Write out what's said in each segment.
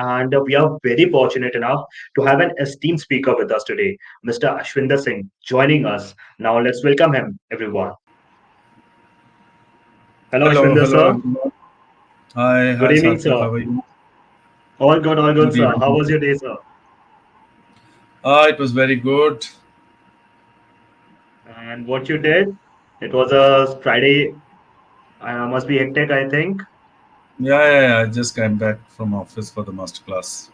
and we are very fortunate enough to have an esteemed speaker with us today, Mr. Ashwinder Singh, joining us. Now, let's welcome him, everyone. Hello, Hello, Ashwinder, hello sir. everyone. Hi, Good hi evening, Sarthak, sir. how are you? All good, Good sir. How evening. was your day, sir? It was very good. And what you did? It was a Friday. Must be hectic, I think. Yeah. I just came back from office for the masterclass.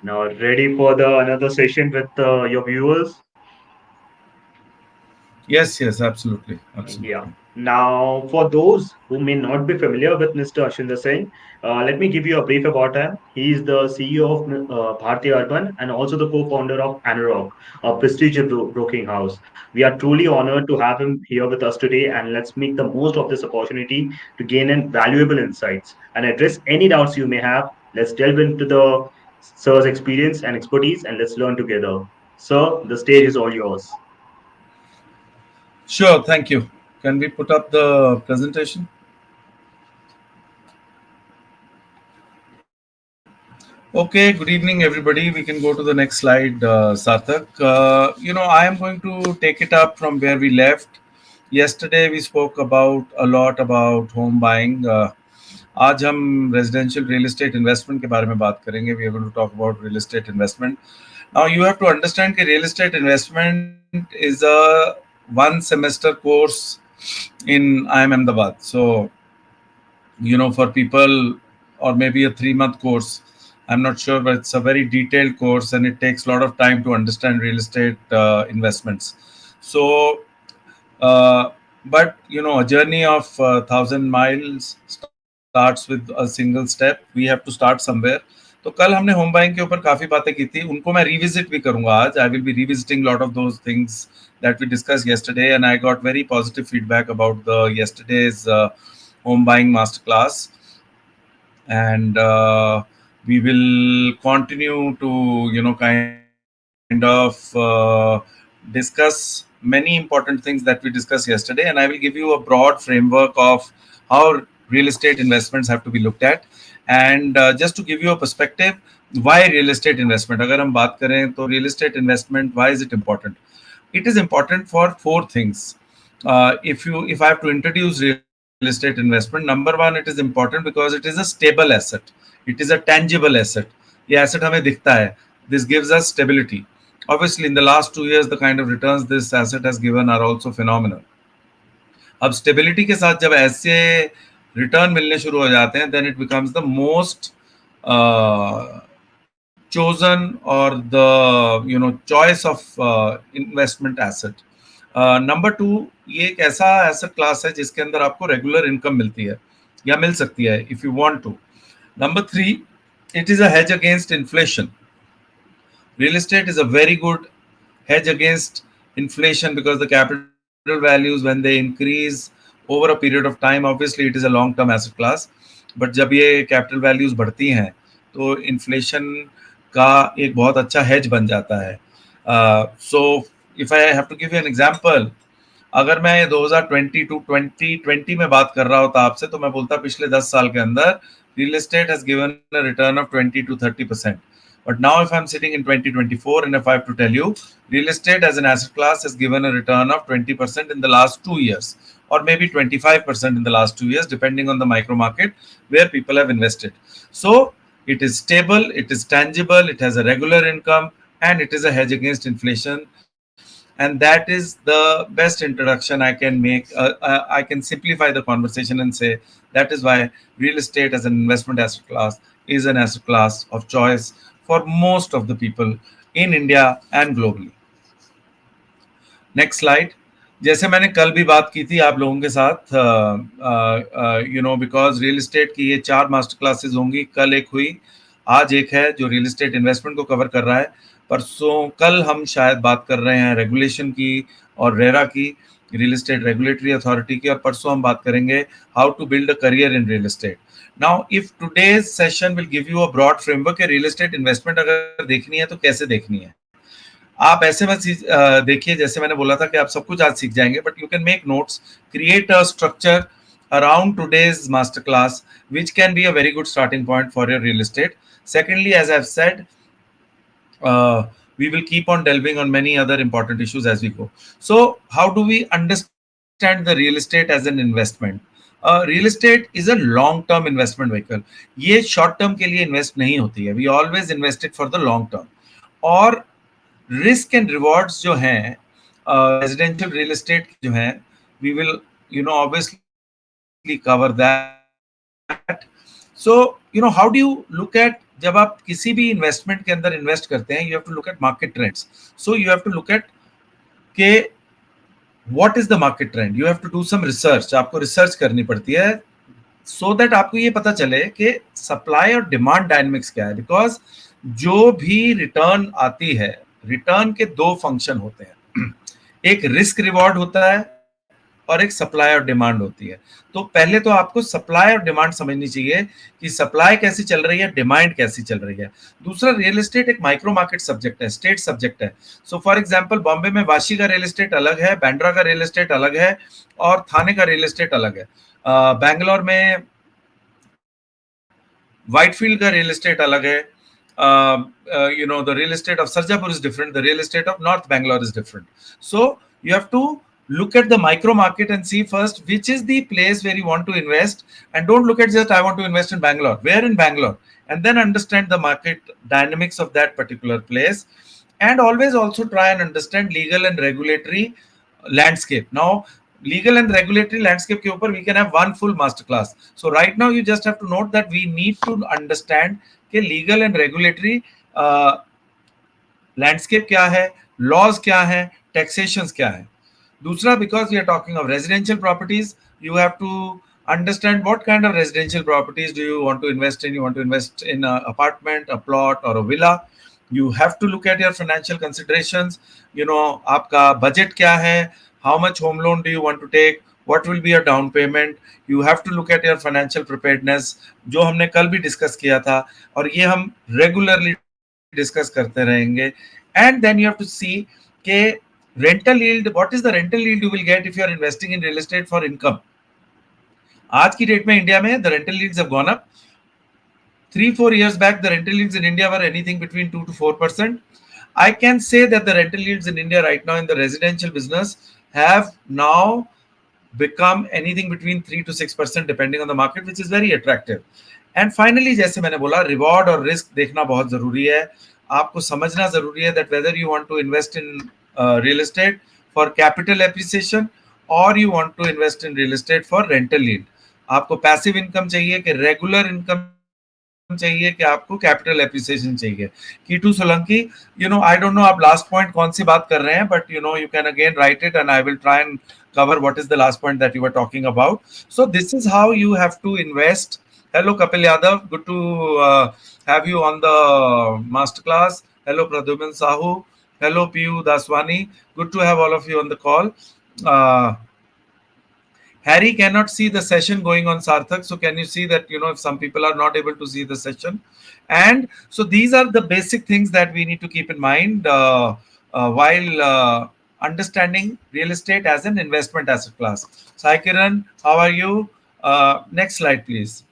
Now, ready for the another session with your viewers? Yes, absolutely, Yeah. absolutely. Now, for those who may not be familiar with Mr. Ashwinder Singh, let me give you a brief about him. He is the CEO of Bharti Urban and also the co-founder of Anurag, a prestigious broking house. We are truly honored to have him here with us today, and let's make the most of this opportunity to gain in valuable insights and address any doubts you may have. Let's delve into the sir's experience and expertise, and let's learn together. Sir, the stage is all yours. Sure, thank you. Can we put up the presentation? Okay, good evening, everybody. We can go to the next slide, Sarthak. I am going to take it up from where we left. Yesterday, we spoke about a lot about home buying. आज हम residential real estate investment के बारे में बात करेंगे. We are going to talk about real estate investment. Now you have to understand कि real estate investment is a one semester course in IIM Ahmedabad. So for people, or maybe a 3 month course, I'm not sure, but it's a very detailed course and it takes a lot of time to understand real estate investments. So but a journey of 1,000 miles starts with a single step. We have to start somewhere. तो कल हमने home buying के ऊपर काफी बातें की थी, उनको मैं रिविजिट भी करूंगा आज. I will be revisiting lot of those things that we discussed yesterday, and I got very positive feedback about the yesterday's home buying masterclass. And we will continue to discuss many important things that we discussed yesterday, and I will give you a broad framework of how real estate investments have to be looked at. And just to give you a perspective, why real estate investment, अगर हम बात करें तो real estate investment, why is it important? It is important for four things. If I have to introduce real estate investment, number one, it is important because it is a stable asset. It is a tangible asset. ये asset हमें दिखता है. This gives us stability. Obviously, in the last 2 years, the kind of returns this asset has given are also phenomenal. अब stability के साथ जब ऐसे return मिलने शुरू हो जाते हैं, then it becomes the most chosen, or the choice of investment asset. Number two, ये एक ऐसा एसेट क्लास है जिसके अंदर आपको रेगुलर इनकम मिलती है या मिल सकती है if you want to. Number three, it is a hedge against inflation. Real estate is a very good hedge against inflation because the capital values, when they increase over a period of time, obviously it is a long term asset class, but जब ये capital values बढ़ती हैं तो inflation का एक बहुत अच्छा hedge बन जाता है. So if I have to give you an example, अगर मैं 2020 टू 2020 में बात कर रहा होता आपसे, तो मैं बोलता पिछले 10 साल के अंदर real estate has given a return of 20 to 30%. But now if I'm sitting in 2024 and if I have to tell you, real estate as an asset class has given a return of 20% in the last 2 years, or maybe 25% in the last 2 years, depending on the micro market where people have invested. So it is stable, it is tangible, it has a regular income, and it is a hedge against inflation. And that is the best introduction I can make. I can simplify the conversation and say that is why real estate as an investment asset class is an asset class of choice for most of the people in India and globally. Next slide. जैसे मैंने कल भी बात की थी आप लोगों के साथ, बिकॉज रियल एस्टेट की ये 4 मास्टर क्लासेस होंगी. कल एक हुई, आज एक है जो रियल एस्टेट इन्वेस्टमेंट को कवर कर रहा है. परसों कल हम शायद बात कर रहे हैं रेगुलेशन की और रेरा की, रियल एस्टेट रेगुलेटरी अथॉरिटी की, और परसों हम बात करेंगे how to build a career in real estate. Now if today's session will give you a broad framework, real estate investment अगर देखनी है तो कैसे देखनी है. आप ऐसे मत देखिए जैसे मैंने बोला था कि आप सब कुछ आज सीख जाएंगे, but you can make notes, create a structure around today's masterclass, which can be a very good starting point for your real estate. Secondly, as I've said, uh, we will keep on delving on many other important issues as we go. So, how do we understand the real estate as an investment? Real estate is a long-term investment vehicle. ये short term के लिए invest नहीं होती है. We always invest it for the long term. और risk and rewards जो हैं residential real estate के जो हैं, we will obviously cover that. So how do you look at, जब आप किसी भी इन्वेस्टमेंट के अंदर इन्वेस्ट करते हैं, you have to look at market trends. So you have to look at के what is the market trend. You have to do some research. आपको रिसर्च करनी पड़ती है so that आपको ये पता चले कि सप्लाई और डिमांड डायनेमिक्स क्या है. बिकॉज जो भी रिटर्न आती है, रिटर्न के दो फंक्शन होते हैं. एक रिस्क रिवॉर्ड होता है और एक सप्लाई और डिमांड होती है. तो पहले तो आपको सप्लाई और डिमांड समझनी चाहिए कि सप्लाई कैसी चल रही है, डिमांड कैसी चल रही है. दूसरा, रियल एस्टेट एक माइक्रो मार्केट सब्जेक्ट है, स्टेट सब्जेक्ट है. सो फॉर एग्जांपल, बॉम्बे में वाशी का रियल एस्टेट अलग है, बैंड्रा का रियल एस्टेट अलग है और थाने का रियल एस्टेट अलग है. बैंगलोर में व्हाइटफील्ड का रियल एस्टेट अलग है. The real estate of Sarjapur is different. The real estate of North Bangalore is different. So you have to look at the micro market and see first which is the place where you want to invest, and don't look at just I want to invest in Bangalore. Where in Bangalore? And then understand the market dynamics of that particular place, and always also try and understand legal and regulatory landscape. Now, legal and regulatory landscape के ऊपर we can have one full masterclass. So right now you just have to note that we need to understand कि legal and regulatory landscape क्या है, laws क्या है, taxations क्या है. दूसरा, because we are talking of residential properties, you have to understand what kind of residential properties do you want to invest in. You want to invest in an apartment, a plot or a villa. You have to look at your financial considerations. आपका budget क्या है, how much home loan do you want to take, what will be your down payment. You have to look at your financial preparedness, जो हमने कल भी discuss किया था और ये हम रेगुलरली डिस्कस करते रहेंगे. And then you have to see के rental yield, what is the rental yield you will get if you are investing in real estate for income. आज की डेट में इंडिया में the rental yields have gone up. 3-4 years back, the rental yields in India were anything between 2 to 4%. I can say that the rental yields in India right now in the residential business have now become anything between 3 to 6% depending on the market, which is very attractive. And finally, जैसे मैंने बोला, reward और risk देखना बहुत जरूरी है. आपको समझना जरूरी है that whether you want to invest in real estate for capital appreciation or you want to invest in real estate for rental yield. आपको पैसिव इनकम चाहिए कि रेगुलर इनकम चाहिए कि आपको कैपिटल एप्रिसिएशन चाहिए. Keto Solanki, I don't know आप last point कौन सी बात कर रहे हैं, but you can again right it and I will try and cover what is the last point that you were talking about. So this is how you have to invest. Hello Kapil Yadav, good to have you on the masterclass. Hello Pradyuman Sahu, hello Piyu Daswani, good to have all of you on the call. Harry cannot see the session going on, Sarthak. So can you see that, if some people are not able to see the session? And so these are the basic things that we need to keep in mind while understanding real estate as an investment asset class. Sai Kiran, how are you? Next slide, please.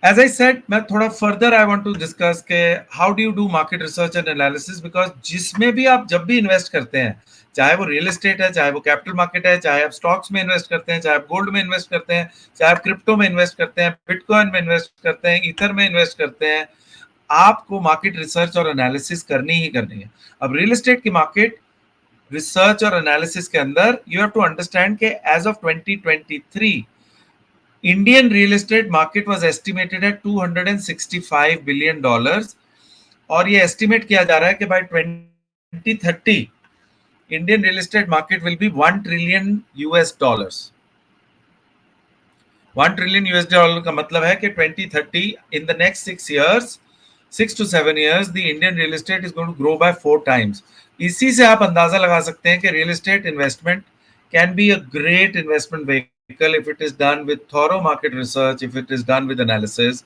As I said, मैं थोड़ा further I want to discuss के how do you do market research and analysis. Because जिसमें भी आप जब भी invest करते हैं, चाहे वो रियल एस्टेट है, चाहे वो कैपिटल मार्केट है, चाहे आप स्टॉक्स में इन्वेस्ट करते हैं, चाहे आप गोल्ड में इन्वेस्ट करते हैं, चाहे आप क्रिप्टो में इन्वेस्ट करते हैं, बिटकॉइन में इन्वेस्ट करते हैं, ईथर में इन्वेस्ट करते हैं, आपको मार्केट रिसर्च और एनालिसिस करनी ही करनी है. अब रियल एस्टेट की मार्केट रिसर्च और एनालिसिस के अंदर यू हैव टू अंडरस्टैंड के as of 2023 Indian real estate market was estimated at $265 billion और ये estimate किया जा रहा है कि by 2030 Indian real estate market will be $1 trillion. $1 trillion का मतलब है कि 2030 in the next 6 to 7 years the Indian real estate is going to grow by 4 times. इसी से आप अंदाजा लगा सकते हैं कि real estate investment can be a great investment vehicle if it is done with thorough market research, if it is done with analysis.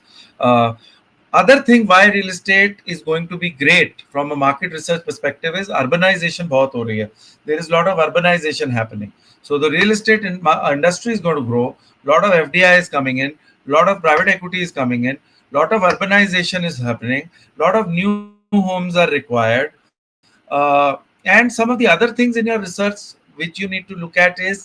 Other thing why real estate is going to be great from a market research perspective is urbanization बहुत हो रही है. There is a lot of urbanization happening. So the real estate industry is going to grow. Lot of FDI is coming in. Lot of private equity is coming in. Lot of urbanization is happening. Lot of new homes are required. And some of the other things in your research which you need to look at is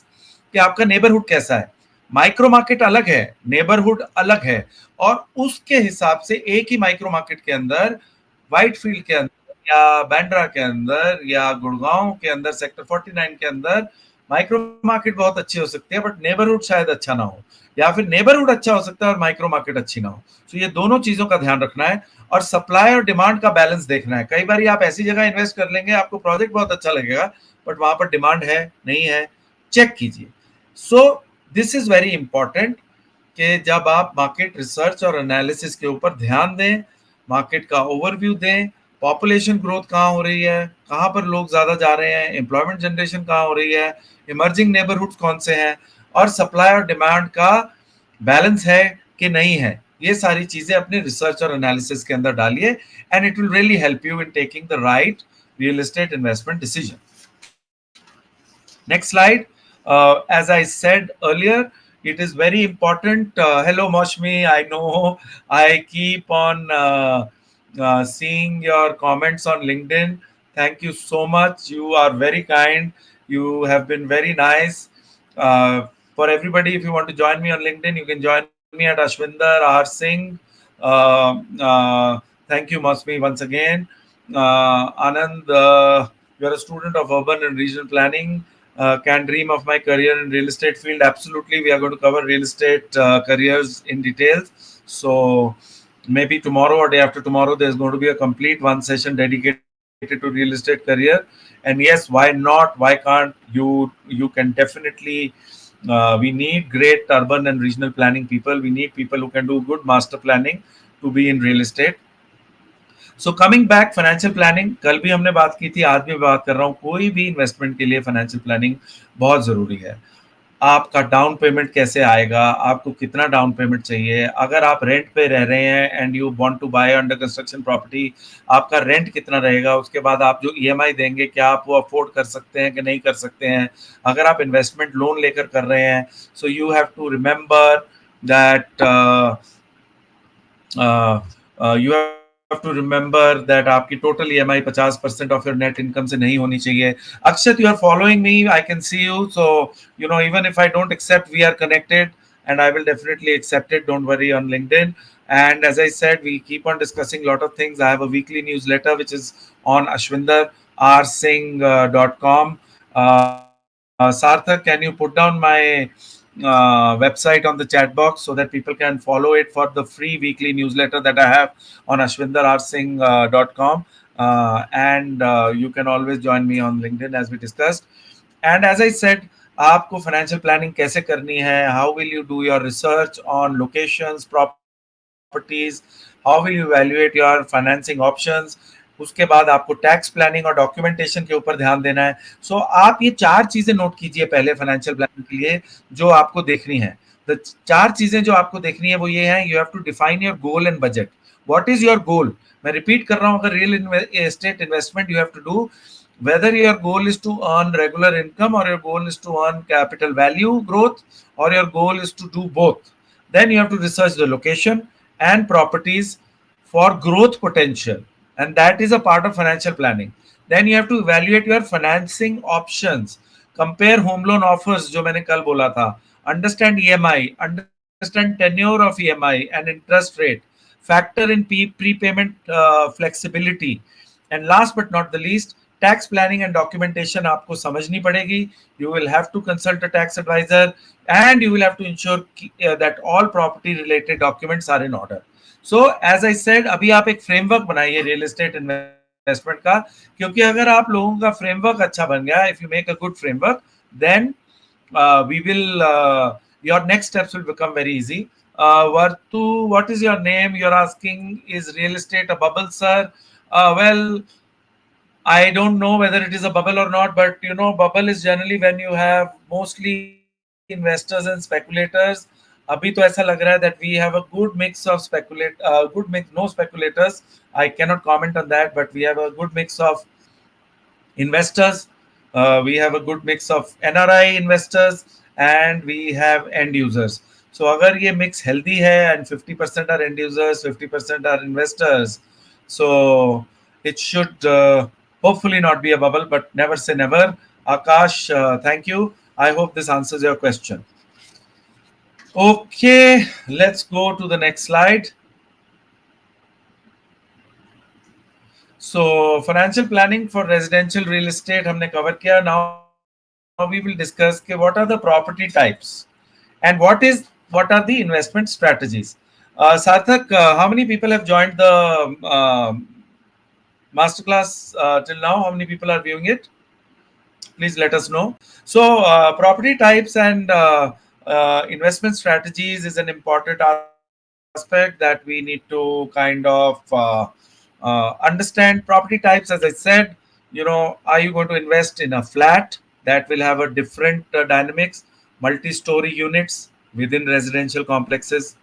कि आपका neighbourhood कैसा है. Micro market अलग है, neighbourhood अलग है, और उसके हिसाब से एक ही माइक्रो मार्केट के अंदर, व्हाइट फील्ड के अंदर या बैंड्रा के अंदर या गुड़गांव के अंदर सेक्टर 49 के अंदर माइक्रो मार्केट बहुत अच्छी हो सकती है, बट नेबरहुड शायद अच्छा ना हो, या फिर नेबरहुड अच्छा हो सकता है और माइक्रो मार्केट अच्छी ना हो. तो ये दोनों चीजों का ध्यान रखना है और सप्लाई और डिमांड का बैलेंस देखना है. कई बार आप ऐसी जगह इन्वेस्ट कर लेंगे, आपको प्रोजेक्ट बहुत अच्छा लगेगा, बट वहां पर डिमांड है नहीं है, चेक कीजिए. So this is very important कि जब आप मार्केट रिसर्च और एनालिसिस के ऊपर ध्यान दें, मार्केट का ओवरव्यू दें, पॉपुलेशन ग्रोथ कहाँ हो रही है, कहाँ पर लोग ज्यादा जा रहे हैं, एम्प्लॉयमेंट जनरेशन कहाँ हो रही है, इमर्जिंग नेबरहुड्स कौन से हैं, और सप्लाई और डिमांड का बैलेंस है कि नहीं है. ये सारी चीजें अपने रिसर्च और एनालिसिस के अंदर डालिए, and it will really help you in taking the right real estate investment decision. Next slide. As I said earlier, it is very important. Hello, Moshmi. I know I keep on seeing your comments on LinkedIn. Thank you so much. You are very kind. You have been very nice. For everybody, if you want to join me on LinkedIn, you can join me at Ashwinder R. Singh. Thank you, Moshmi, once again. Anand, you're a student of urban and regional planning. Can dream of my career in real estate field. Absolutely, we are going to cover real estate careers in details. So maybe tomorrow or day after tomorrow, there's going to be a complete one session dedicated to real estate career. And yes, why not? Why can't you can definitely. We need great urban and regional planning people. We need people who can do good master planning to be in real estate. So coming back financial planning, कल भी हमने बात की थी, आज भी बात कर रहा हूँ. कोई भी इन्वेस्टमेंट के लिए फाइनेंशियल प्लानिंग बहुत जरूरी है. आपका डाउन पेमेंट कैसे आएगा, आपको कितना डाउन पेमेंट चाहिए, अगर आप रेंट पे रह रहे हैं and you want to buy under construction property, आपका रेंट कितना रहेगा, उसके बाद आप जो ईएमआई देंगे क्या आप वो अफोर्ड कर सकते हैं कि नहीं कर सकते हैं. अगर आप इन्वेस्टमेंट लोन लेकर कर रहे हैं, so you have to remember that you have to remember that आपकी total EMI 50% of your net income से नहीं होनी चाहिए. Akshat, you are following me, I can see you, so even if I don't accept, we are connected and I will definitely accept it, don't worry, on LinkedIn. And as I said, we keep on discussing a lot of things. I have a weekly newsletter which is on ashwinderrsingh.com. Sarthak, can you put down my website on the chat box so that people can follow it for the free weekly newsletter that I have on ashwinderrsingh.com. And you can always join me on LinkedIn as we discussed. And as I said, आपको financial planning कैसे करनी है, how will you do your research on locations, properties, how will you evaluate your financing options, उसके बाद आपको tax planning और documentation के ऊपर ध्यान देना है. सो आप ये चार चीजें नोट कीजिए पहले फाइनेंशियल प्लानिंग के लिए जो आपको देखनी है. द चार चीजें जो आपको देखनी है वो ये है, you have to define your goal and budget. What is your goal? मैं रिपीट कर रहा हूं, अगर real estate investment you have to do, whether your goal is to earn regular income or your goal is to earn capital value growth or your goal is to do both, then you have to research the location and properties for growth potential, and that is a part of financial planning. Then you have to evaluate your financing options, compare home loan offers जो मैंने कल बोला था, understand EMI, understand tenure of EMI and interest rate, factor in prepayment flexibility, and last but not the least, tax planning and documentation आपको समझनी पड़ेगी. You will have to consult a tax advisor and you will have to ensure that all property related documents are in order. So as I said, अभी आप एक framework बनाइए real estate investment का, क्योंकि अगर आप लोगों का फ्रेमवर्क अच्छा बन गया, if you make a good framework, then we will your next steps will become very easy. Vartu, what is your name? You're asking, is real estate a bubble, sir? Well, I don't know whether it is a bubble or not, but bubble is generally when you have mostly investors and speculators. Otherwise, अभी तो ऐसा लग रहा है that we have a good mix of good mix, no speculators. I cannot comment on that, but we have a good mix of investors. We have a good mix of NRI investors, and we have end users. So अगर ये mix healthy है and 50% are end users, 50% are investors, so it should hopefully not be a bubble, but never say never. Akash, thank you. I hope this answers your question. Okay, let's go to the next slide. So financial planning for residential real estate हमने cover किया. Now we will discuss कि what are the property types and what are the investment strategies. Sarthak, how many people have joined the masterclass till now? How many people are viewing it? Please let us know. So, property types and investment strategies is an important aspect that we need to kind of understand. Property types, as I said, are you going to invest in a flat that will have a different dynamics, multi-story units within residential complexes?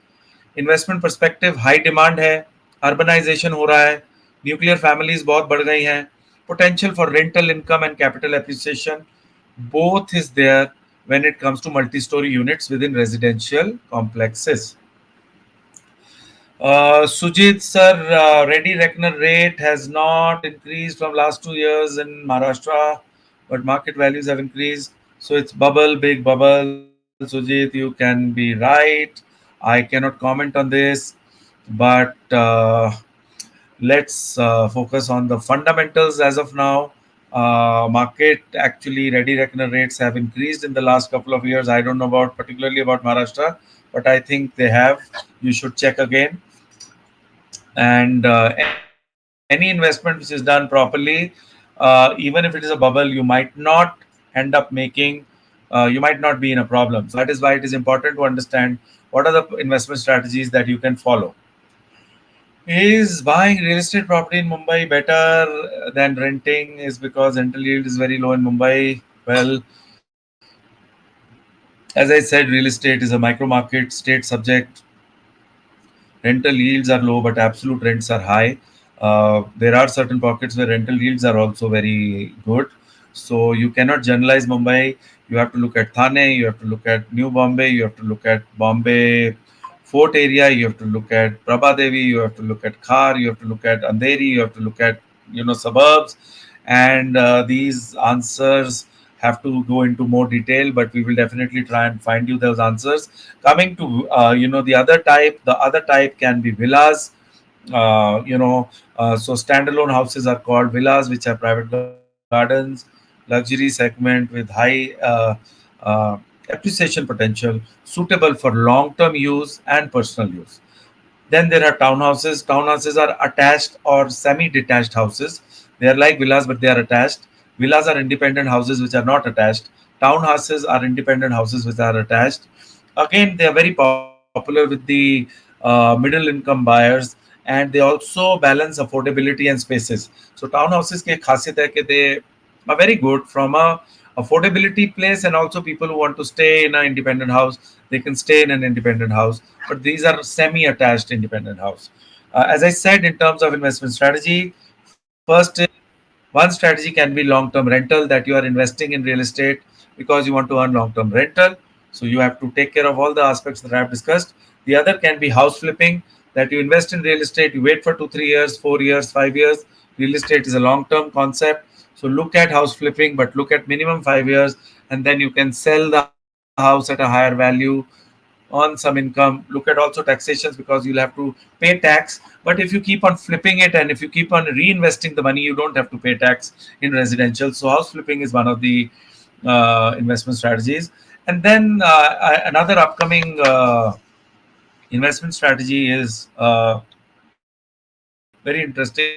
Investment perspective high demand है, urbanisation हो रहा है, nuclear families बहुत बढ़ गई हैं, potential for rental income and capital appreciation both is there when it comes to multi-story units within residential complexes. Sujit sir, ready reckoner rate has not increased from last 2 years in Maharashtra, but market values have increased. So it's bubble, big bubble. Sujit, you can be right. I cannot comment on this, but let's focus on the fundamentals as of now. Market actually ready reckoner rates have increased in the last couple of years. I don't know about particularly about Maharashtra, but I think they have. You should check again. And any investment which is done properly, even if it is a bubble, you might not end up making, you might not be in a problem. So that is why it is important to understand what are the investment strategies that you can follow. Is buying real estate property in Mumbai better than renting? Is because rental yield is very low in Mumbai? Well, as I said, real estate is a micro market, state subject. Rental yields are low, but absolute rents are high. There are certain pockets where rental yields are also very good. So you cannot generalize Mumbai. You have to look at Thane, you have to look at New Bombay, you have to look at Bombay Fort area, you have to look at Prabhadevi, you have to look at Khar, you have to look at Andheri, you have to look at suburbs, and these answers have to go into more detail, but we will definitely try and find you those answers. Coming to the other type can be villas. So standalone houses are called villas, which have private gardens, luxury segment with high uh, appreciation potential, suitable for long-term use and personal use. Then there are townhouses. Townhouses are attached or semi-detached houses. They are like villas, but they are attached. Villas are independent houses which are not attached. Townhouses are independent houses which are attached. Again, they are very popular with the middle income buyers, and they also balance affordability and spaces. So townhouses की एक खासियत है कि they are very good from a affordability place, and also people who want to stay in an independent house, they can stay in an independent house, but these are semi-attached independent house. As I said, in terms of investment strategy, first is one strategy can be long-term rental, that you are investing in real estate because you want to earn long-term rental. So you have to take care of all the aspects that I have discussed. The other can be house flipping, that you invest in real estate, you wait for 2, 3 years, 4 years, 5 years. Real estate is a long-term concept. So look at house flipping, but look at minimum 5 years, and then you can sell the house at a higher value, earn some income. Look at also taxations because you'll have to pay tax. But if you keep on flipping it and if you keep on reinvesting the money, you don't have to pay tax in residential. So house flipping is one of the investment strategies. And then another upcoming investment strategy is very interesting,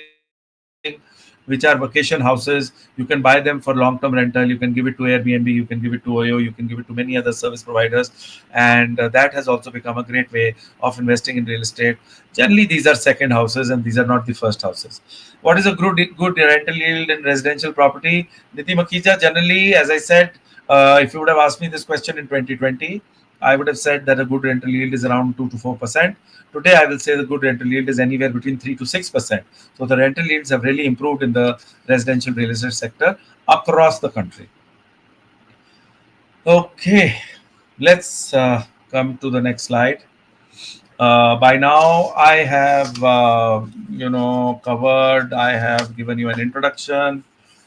which are vacation houses. You can buy them for long-term rental. You can give it to Airbnb, you can give it to Oyo, you can give it to many other service providers, and that has also become a great way of investing in real estate. Generally, these are second houses and these are not the first houses. What is a good rental yield in residential property? Niti Makija, generally, as I said, if you would have asked me this question in 2020, I would have said that a good rental yield is around 2 to 4%. Today, I will say the good rental yield is anywhere between 3 to 6%. So the rental yields have really improved in the residential real estate sector across the country. Okay, let's come to the next slide. By now, I have covered. I have given you an introduction.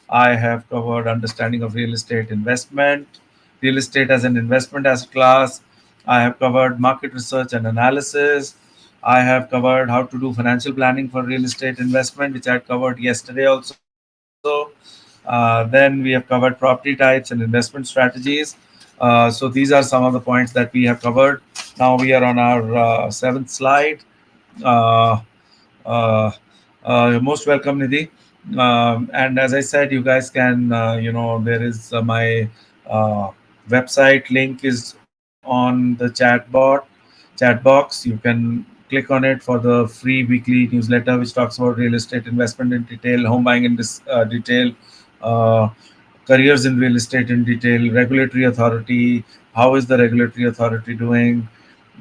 I have covered understanding of real estate investment, real estate as an investment as a class. I have covered market research and analysis. I have covered how to do financial planning for real estate investment, which I had covered yesterday also. Then we have covered property types and investment strategies. So these are some of the points that we have covered. Now we are on our seventh slide. Uh, uh, most welcome, Nidhi. And as I said, you guys can, there is uh, website link is on the chat box. You can click on it for the free weekly newsletter, which talks about real estate investment in detail, home buying in this detail, uh, careers in real estate in detail, regulatory authority. How is the regulatory authority doing?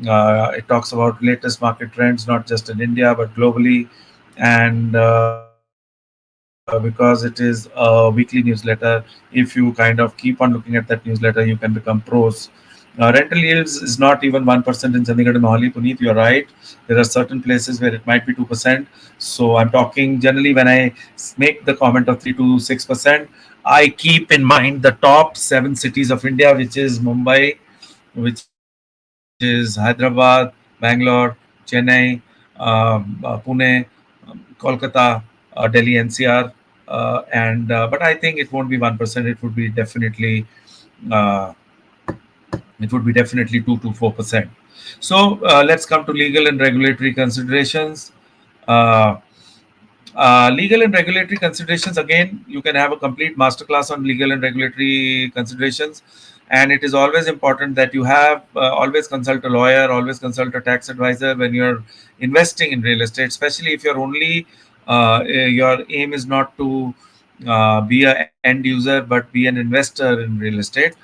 It talks about latest market trends, not just in India but globally. And because it is a weekly newsletter, if you kind of keep on looking at that newsletter, you can become pros. Rental yields is not even 1% in Chandigarh and Mohali. Puneet, you're right. There are certain places where it might be 2%. So I'm talking generally when I make the comment of 3 to 6%. I keep in mind the top seven cities of India, which is Mumbai, which is Hyderabad, Bangalore, Chennai, Pune, Kolkata, Delhi NCR, and but I think it won't be 1%. Uh, it would be definitely 2 to 4%. So let's come to legal and regulatory considerations. Uh, Legal and regulatory considerations, again, you can have a complete masterclass on legal and regulatory considerations. And it is always important that you have always consult a lawyer, always consult a tax advisor when you're investing in real estate, especially if you're only your aim is not to be an end user but be an investor in real estate.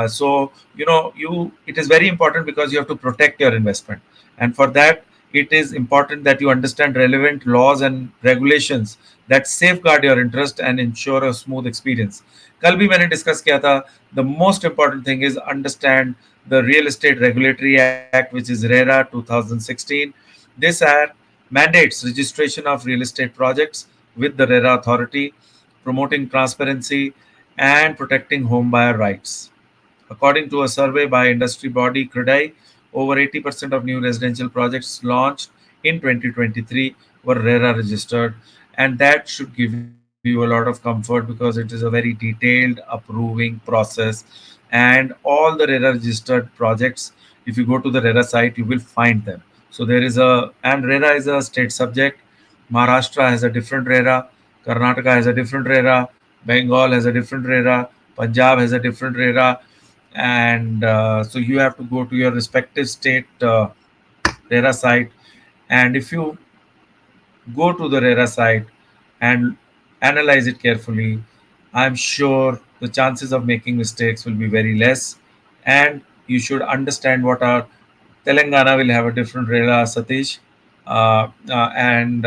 So it is very important because you have to protect your investment, and for that it is important that you understand relevant laws and regulations that safeguard your interest and ensure a smooth experience. कल भी मैंने discuss किया था, the most important thing is understand the Real Estate Regulatory Act, which is RERA 2016. This act mandates registration of real estate projects with the RERA authority, promoting transparency and protecting home buyer rights. According to a survey by industry body CREDAI, over 80% of new residential projects launched in 2023 were RERA registered, and that should give you a lot of comfort because it is a very detailed approving process. And all the RERA registered projects, if you go to the RERA site, you will find them. So there is and RERA is a state subject. Maharashtra has a different RERA, Karnataka has a different RERA, Bengal has a different RERA, Punjab has a different RERA, and so you have to go to your respective state RERA site. And if you go to the RERA site and analyze it carefully, I'm sure the chances of making mistakes will be very less. And you should understand what our Telangana will have a different RERA, Satish, and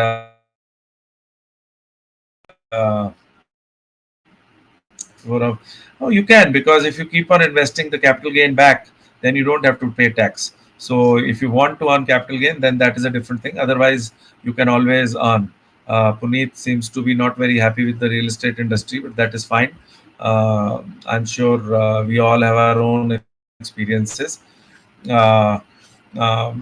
Gaurav. Oh, you can, because if you keep on investing the capital gain back, then you don't have to pay tax. So if you want to earn capital gain, then that is a different thing. Otherwise, you can always earn. Puneet seems to be not very happy with the real estate industry, but that is fine. I'm sure we all have our own experiences. Uh,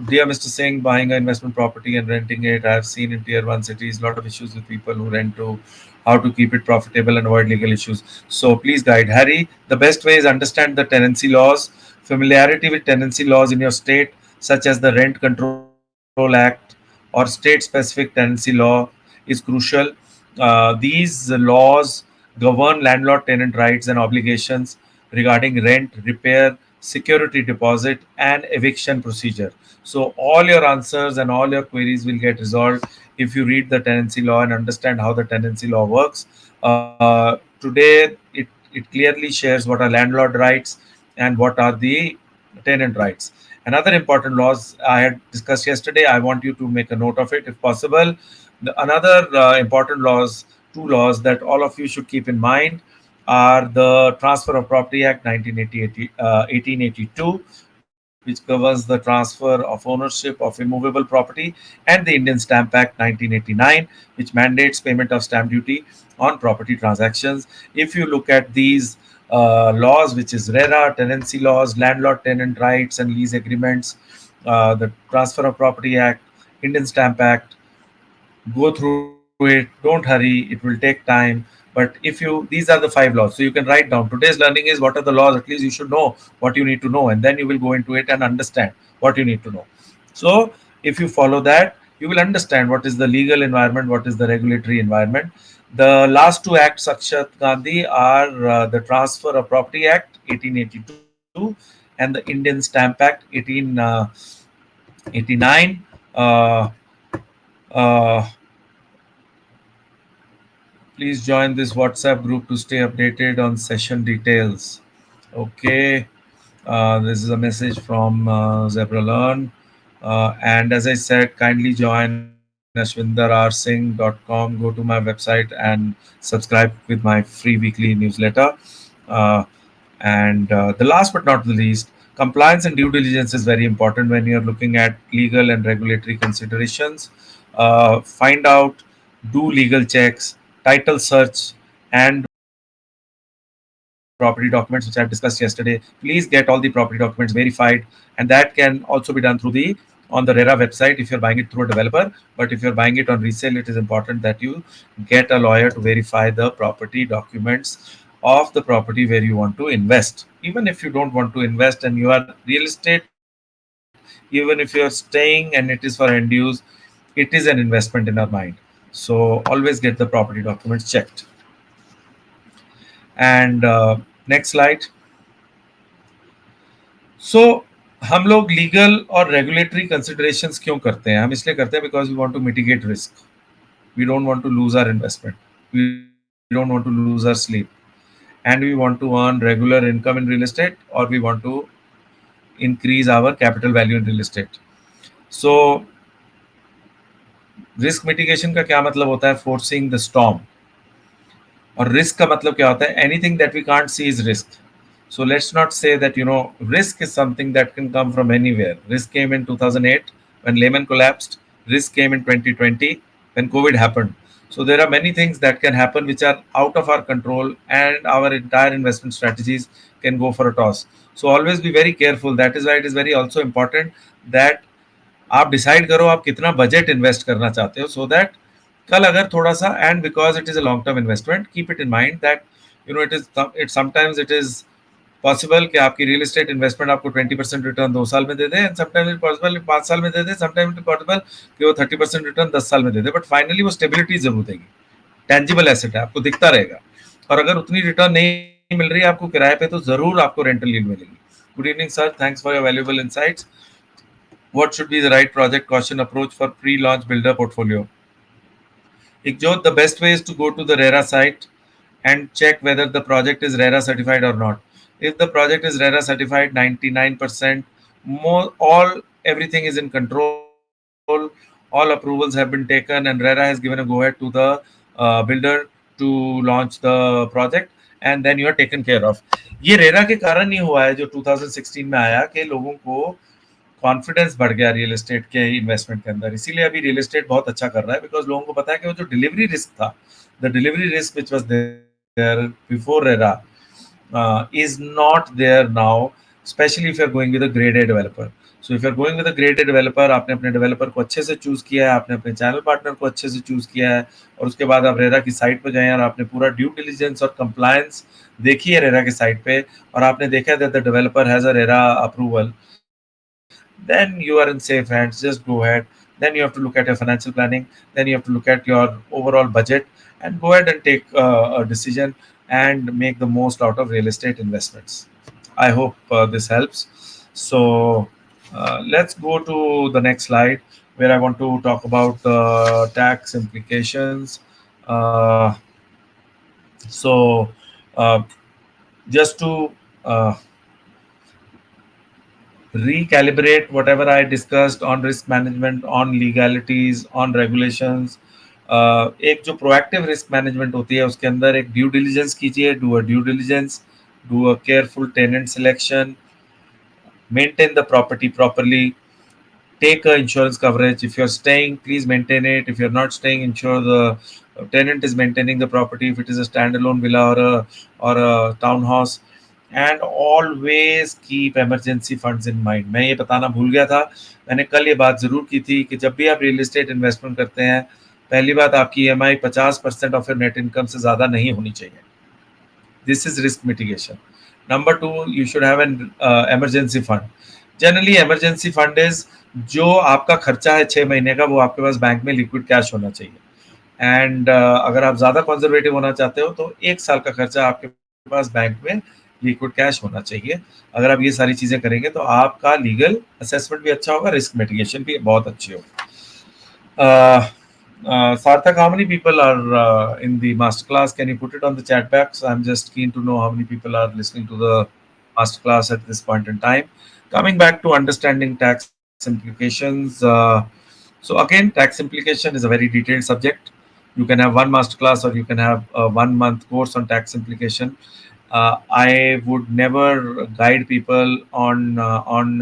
Dear Mr. Singh, buying an investment property and renting it, I have seen in tier one cities a lot of issues with people who rent to, how to keep it profitable and avoid legal issues. So please guide. Harry, the best way is understand the tenancy laws, familiarity with tenancy laws in your state, such as the Rent Control Act or state specific tenancy law, is crucial. These laws govern landlord tenant rights and obligations regarding rent, repair, security deposit, and eviction procedure. So, all your answers and all your queries will get resolved if you read the tenancy law and understand how the tenancy law works. Today, it clearly shares what are landlord rights and what are the tenant rights. Another important laws I had discussed yesterday, I want you to make a note of it if possible. Another important laws, two laws that all of you should keep in mind are the Transfer of Property Act 1882, which governs the transfer of ownership of immovable property, and the Indian Stamp Act 1989, which mandates payment of stamp duty on property transactions. If you look at these laws, which is RERA, tenancy laws, landlord tenant rights and lease agreements, the Transfer of Property Act, Indian Stamp Act, go through it, don't hurry, it will take time. But if you, these are the 5 laws, so you can write down today's learning is what are the laws, at least you should know what you need to know, and then you will go into it and understand what you need to know. So if you follow that, you will understand what is the legal environment, what is the regulatory environment. The last two acts, Sakshat Gandhi, are the Transfer of Property Act 1882 and the Indian Stamp Act 1889. uh, uh, Please join this WhatsApp group to stay updated on session details. Okay. This is a message from Zebra Learn. And as I said, kindly join ashwinderrsingh.com. Go to my website and subscribe with my free weekly newsletter. Uh, and the last but not the least, compliance and due diligence is very important when you're looking at legal and regulatory considerations. Find out, do legal checks, title search, and property documents, which I've discussed yesterday. Please get all the property documents verified, and that can also be done through the on the RERA website if you're buying it through a developer. But if you're buying it on resale, it is important that you get a lawyer to verify the property documents of the property where you want to invest. Even if you don't want to invest and you are real estate, even if you're staying and it is for end use, it is an investment in our mind. So always get the property documents checked. And next slide. सो हम लोग legal और regulatory considerations क्यों करते हैं? हम इसलिए करते हैं because we want to mitigate risk. We don't want to lose our investment. We don't want to lose our sleep. And we want to earn regular income in real estate, or we want to increase our capital value in real estate. So risk mitigation का क्या मतलब होता है? Forcing the storm. और risk का मतलब क्या होता है? Anything that we can't see is risk. So let's not say that risk is something that can come from anywhere. Risk came in 2008 when Lehman collapsed. Risk came in 2020 when COVID happened. So there are many things that can happen which are out of our control, and our entire investment strategies can go for a toss. So always be very careful. That is why it is very also important that आप decide करो आप कितना budget invest करना चाहते हो, so that कल अगर थोड़ा सा, and because it is a long term investment, keep it in mind that it sometimes it is possible कि आपकी रियल एस्टेट इन्वेस्टमेंट आपको 20% रिटर्न 2 साल में दे दे, एंड समटाइम्स इट पॉसिबल 5 साल में दे दे, समटाइम्स इट पॉसिबल कि वो 30% रिटर्न 10 साल में दे दे, बट फाइनली वो स्टेबिलिटी जरूर देगी. टेंजिबल एसेट है, आपको दिखता रहेगा. और अगर उतनी रिटर्न नहीं मिल रही है आपको किराए पे, तो जरूर आपको रेंटल यील्ड मिलेगी. Good evening sir, thanks for your valuable insights. What should be the right project caution approach for pre-launch builder portfolio? Ikjot, the best way is to go to the RERA site and check whether the project is RERA certified or not. If the project is RERA certified, 99%, more, all everything is in control, all approvals have been taken, and RERA has given a go-ahead to the builder to launch the project, and then you are taken care of. ये RERA के कारण नहीं हुआ है जो 2016 में आया कि लोगों को कॉन्फिडेंस बढ़ गया रियल एस्टेट के इन्वेस्टमेंट के अंदर, इसीलिए अभी रियल एस्टेट बहुत अच्छा कर रहा है, बिकॉज लोगों को पता है कि वो जो डिलीवरी रिस्क था, the delivery risk which was there before RERA is not there now, especially if you are going with a grade A developer. So if you are going with a grade A developer, आपने अपने developer को अच्छे से choose किया है, आपने अपने channel partner को अच्छे से चूज किया है, और उसके बाद आप रेरा की साइट पे गए और आपने पूरा ड्यू डिलिजेंस और कंप्लायंस देखी है रेरा की साइट पे, और आपने देखा that the developer has a RERA approval, then you are in safe hands. Just go ahead. Then you have to look at your financial planning. Then you have to look at your overall budget and go ahead and take a decision and make the most out of real estate investments. I hope this helps. So let's go to the next slide where I want to talk about tax implications. So uh, just to uh, recalibrate whatever I discussed on risk management, on legalities, on regulations. एक जो proactive risk management होती है उसके अंदर एक due diligence कीजिए, do a due diligence, do a careful tenant selection, maintain the property properly, take a insurance coverage. If you're staying, please maintain it. If you're not staying, ensure the tenant is maintaining the property. If it is a standalone villa or a townhouse, and always keep emergency funds in mind. मैं ये बताना भूल गया था, मैंने कल ये बात जरूर की थी कि जब भी आप रियल एस्टेट इन्वेस्टमेंट करते हैं, पहली बात आपकी EMI 50% of your net income से ज्यादा नहीं होनी चाहिए. This is risk mitigation. Number two, you should have an emergency fund. Generally, emergency fund is जो आपका खर्चा है 6 महीने का, वो आपके पास बैंक में लिक्विड कैश होना चाहिए. एंड अगर आप ज़्यादा कंजर्वेटिव होना चाहते हो तो 1 साल का खर्चा आपके पास बैंक में लिक्विड कैश होना चाहिए. अगर आप ये सारी चीज़ें करेंगे तो आपका लीगल असेसमेंट भी अच्छा होगा, रिस्क मिटिगेशन भी बहुत अच्छी होगी. Sarthak, how many people are in the masterclass? Can you put it on the chat box? I'm just keen to know how many people are listening to the masterclass at this point in time. Coming back to understanding tax implications. So again, tax implication is a very detailed subject. You can have one masterclass or you can have a 1 month course on tax implication. I would never guide people on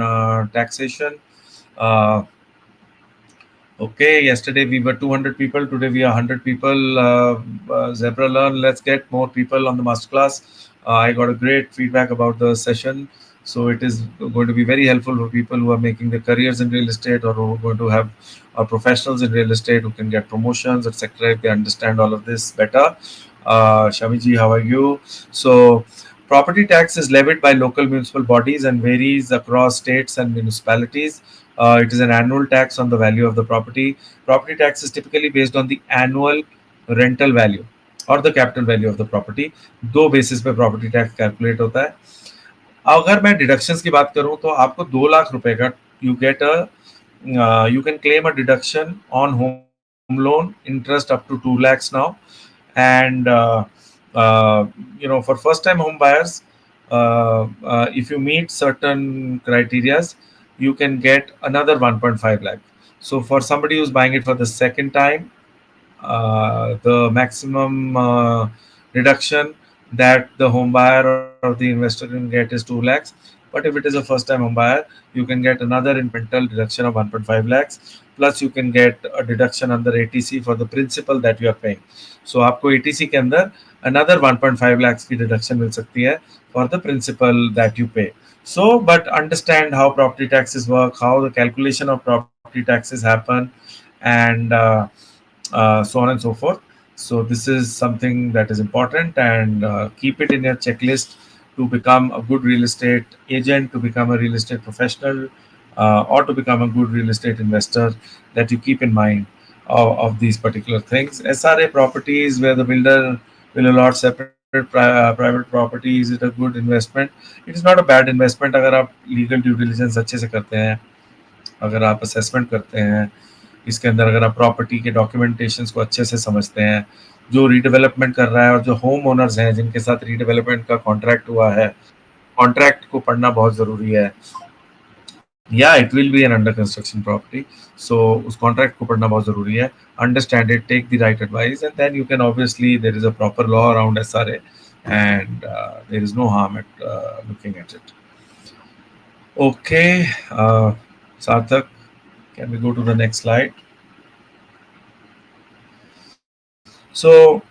taxation. Uh, Okay, yesterday we were 200 people. Today we are 100 people. Zebra Learn, let's get more people on the masterclass. I got a great feedback about the session. So it is going to be very helpful for people who are making their careers in real estate or who are going to have professionals in real estate who can get promotions, etc. If they understand all of this better. Shamiji, how are you? So property tax is levied by local municipal bodies and varies across states and municipalities. It is an annual tax on the value of the property. Property tax is typically based on the annual rental value or the capital value of the property. दो basis पे property tax calculate होता है. अगर मैं deductions की बात करूं तो आपको 2 लाख रुपए का you get you can claim a deduction on home loan interest up to 2 lakhs now. And for first time home buyers, if you meet certain criterias, you can get another 1.5 lakh. So for somebody who's buying it for the second time, the maximum reduction that the home buyer or the investor can get is 2 lakhs. But if it is a first time home buyer, you can get another incremental deduction of 1.5 lakhs. Plus you can get a deduction under ATC for the principal that you are paying. So आपको ATC के अंदर another 1.5 lakhs की deduction मिल सकती है for the principal that you pay. So, but understand how property taxes work, how the calculation of property taxes happen, and so on and so forth. So this is something that is important, and keep it in your checklist to become a good real estate agent, to become a real estate professional, or to become a good real estate investor, that you keep in mind of these particular things. SRA properties where the builder will allot separate private property, is it a good investment? It is not a bad investment अगर आप legal due diligence अच्छे से करते हैं, अगर आप assessment करते हैं इसके अंदर, अगर आप प्रॉपर्टी के डॉक्यूमेंटेशंस को अच्छे से समझते हैं, जो रीडेवलपमेंट कर रहा है और जो होम ओनर्स हैं जिनके साथ रीडेवलपमेंट का कॉन्ट्रैक्ट हुआ है, कॉन्ट्रैक्ट को पढ़ना बहुत ज़रूरी है. या it will be an under construction property, so उस कॉन्ट्रैक्ट को पढ़ना बहुत ज़रूरी है. Understand it, take the right advice, and then you can obviously, there is a proper law around SRA, and there is no harm at looking at it. Okay, Sarthak, can we go to the next slide? So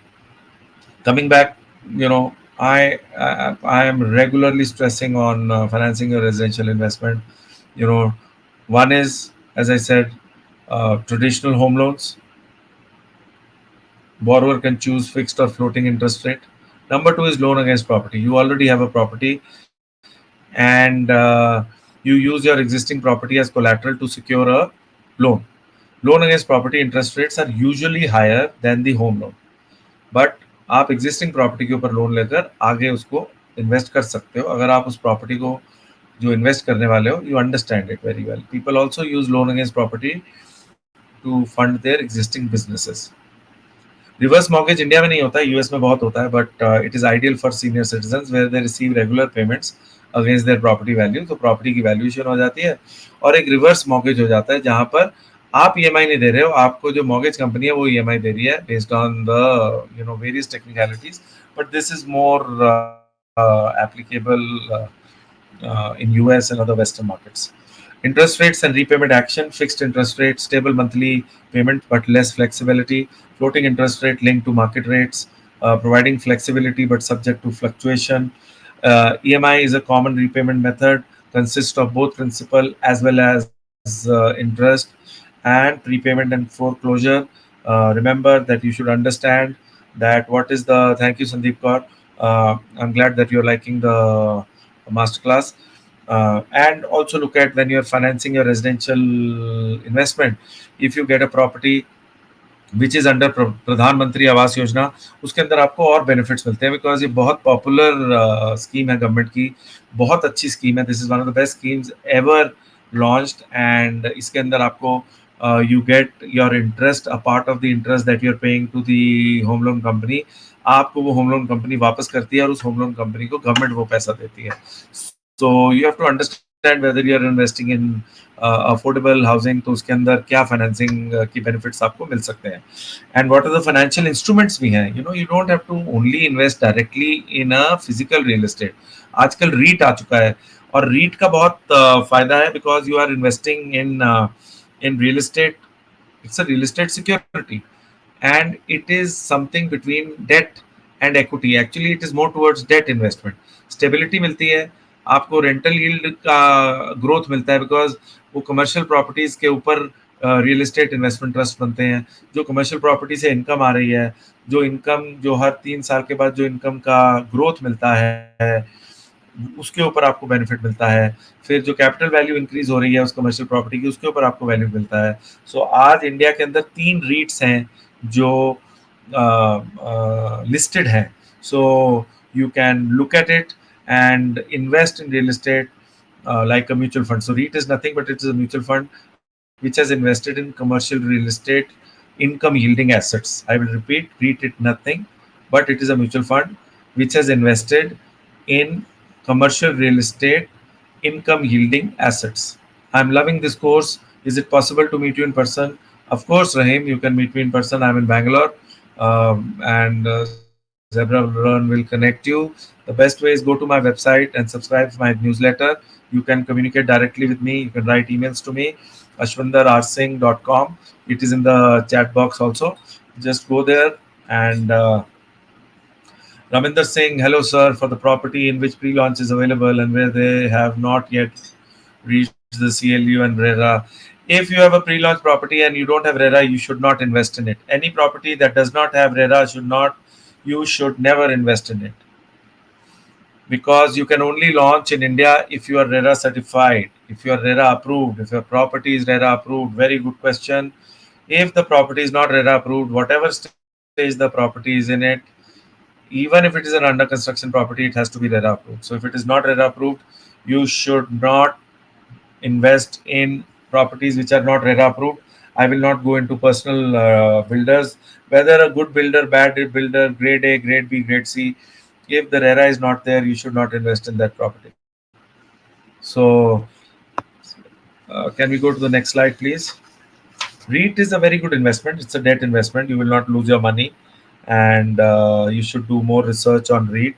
coming back, I am regularly stressing on financing a residential investment. One is, as I said, traditional home loans. Borrower can choose fixed or floating interest rate. Number two is loan against property. You already have a property, and you use your existing property as collateral to secure a loan. Loan against property interest rates are usually higher than the home loan, but आप existing property के ऊपर loan लेकर आगे उसको invest कर सकते हो. अगर आप उस प्रॉपर्टी को जो इन्वेस्ट करने वाले हो, you understand it very well. People also use loan against property to fund their existing businesses. Reverse mortgage India में नहीं होता है, यूएस में बहुत होता है, but it is ideal for senior citizen where they receive regular payments against their property value, तो property की वैल्यूएशन हो जाती है। और एक रिवर्स मॉर्गेज हो जाता है जहां पर आप ईएमआई नहीं दे रहे हो, आपको जो मॉर्गेज कंपनी है वो ईएमआई दे रही है based on the various technicalities, but this is more applicable in US and other Western markets. Interest rates and repayment action: fixed interest rate, stable monthly payment but less flexibility; floating interest rate linked to market rates, providing flexibility but subject to fluctuation. EMI is a common repayment method, consists of both principal as well as interest, and prepayment and foreclosure. Remember that you should understand that what is the. Thank you, Sandeep Kaur. I'm glad that you're liking the masterclass. And also look at when you're financing your residential investment. If you get a property which is under प्रधानमंत्री आवास योजना, उसके अंदर आपको और benefits मिलते हैं, because ये बहुत popular scheme है गवर्नमेंट की, बहुत अच्छी स्कीम है। This is one of the best schemes ever launched, and इसके अंदर आपको you get your interest, a part of the interest that you are paying to the home loan company, आपको वो होम लोन कंपनी वापस करती है और उस होम लोन कंपनी को गवर्नमेंट वो पैसा देती है। So you have to understand whether you are investing in affordable housing, तो उसके अंदर क्या फाइनेंसिंग की बेनिफिट्स आपको मिल सकते हैं, and what are the financial instruments भी हैं। You don't have to only invest directly in a physical real estate. आजकल रीट आ चुका है, और रीट का बहुत फायदा है, because you are investing in real estate, it's a real estate security, and it is something between debt and equity. Actually it is more towards debt investment. Stability मिलती है आपको, रेंटल यील्ड का ग्रोथ मिलता है, because वो commercial properties के ऊपर real estate investment trust बनते हैं। जो कमर्शियल प्रॉपर्टी से इनकम आ रही है, जो इनकम जो हर 3 साल के बाद जो इनकम का ग्रोथ मिलता है, उसके ऊपर आपको बेनिफिट मिलता है। फिर जो कैपिटल वैल्यू इंक्रीज हो रही है उस कमर्शियल प्रॉपर्टी की, उसके ऊपर आपको वैल्यू मिलता है। सो आज इंडिया के अंदर 3 रीट्स हैं जो listed हैं, so you can look at it and invest in real estate like a mutual fund. So REIT is nothing but it is a mutual fund which has invested in commercial real estate income yielding assets. I will repeat, REIT it nothing but it is a mutual fund which has invested in commercial real estate income yielding assets. I'm loving this course. Is it possible to meet you in person? Of course, Rahim, you can meet me in person. I'm in Bangalore, and Zebra Learn will connect you. The best way is go to my website and subscribe to my newsletter. You can communicate directly with me. You can write emails to me, ashwinderrsingh.com. It is in the chat box also. Just go there and Raminder Singh, hello sir, for the property in which pre-launch is available and where they have not yet reached the CLU and RERA. If you have a pre-launch property and you don't have RERA, you should not invest in it. Any property that does not have RERA you should never invest in it, because you can only launch in India if you are RERA certified, if you are RERA approved, if your property is RERA approved. Very good question. If the property is not RERA approved, whatever stage the property is in it, even if it is an under construction property, it has to be RERA approved. So if it is not RERA approved, you should not invest in properties which are not RERA approved. I will not go into personal builders, whether a good builder, bad builder, grade A, grade B, grade C. If the RERA is not there, you should not invest in that property. So, can we go to the next slide, please? REIT is a very good investment. It's a debt investment. You will not lose your money, and you should do more research on REIT.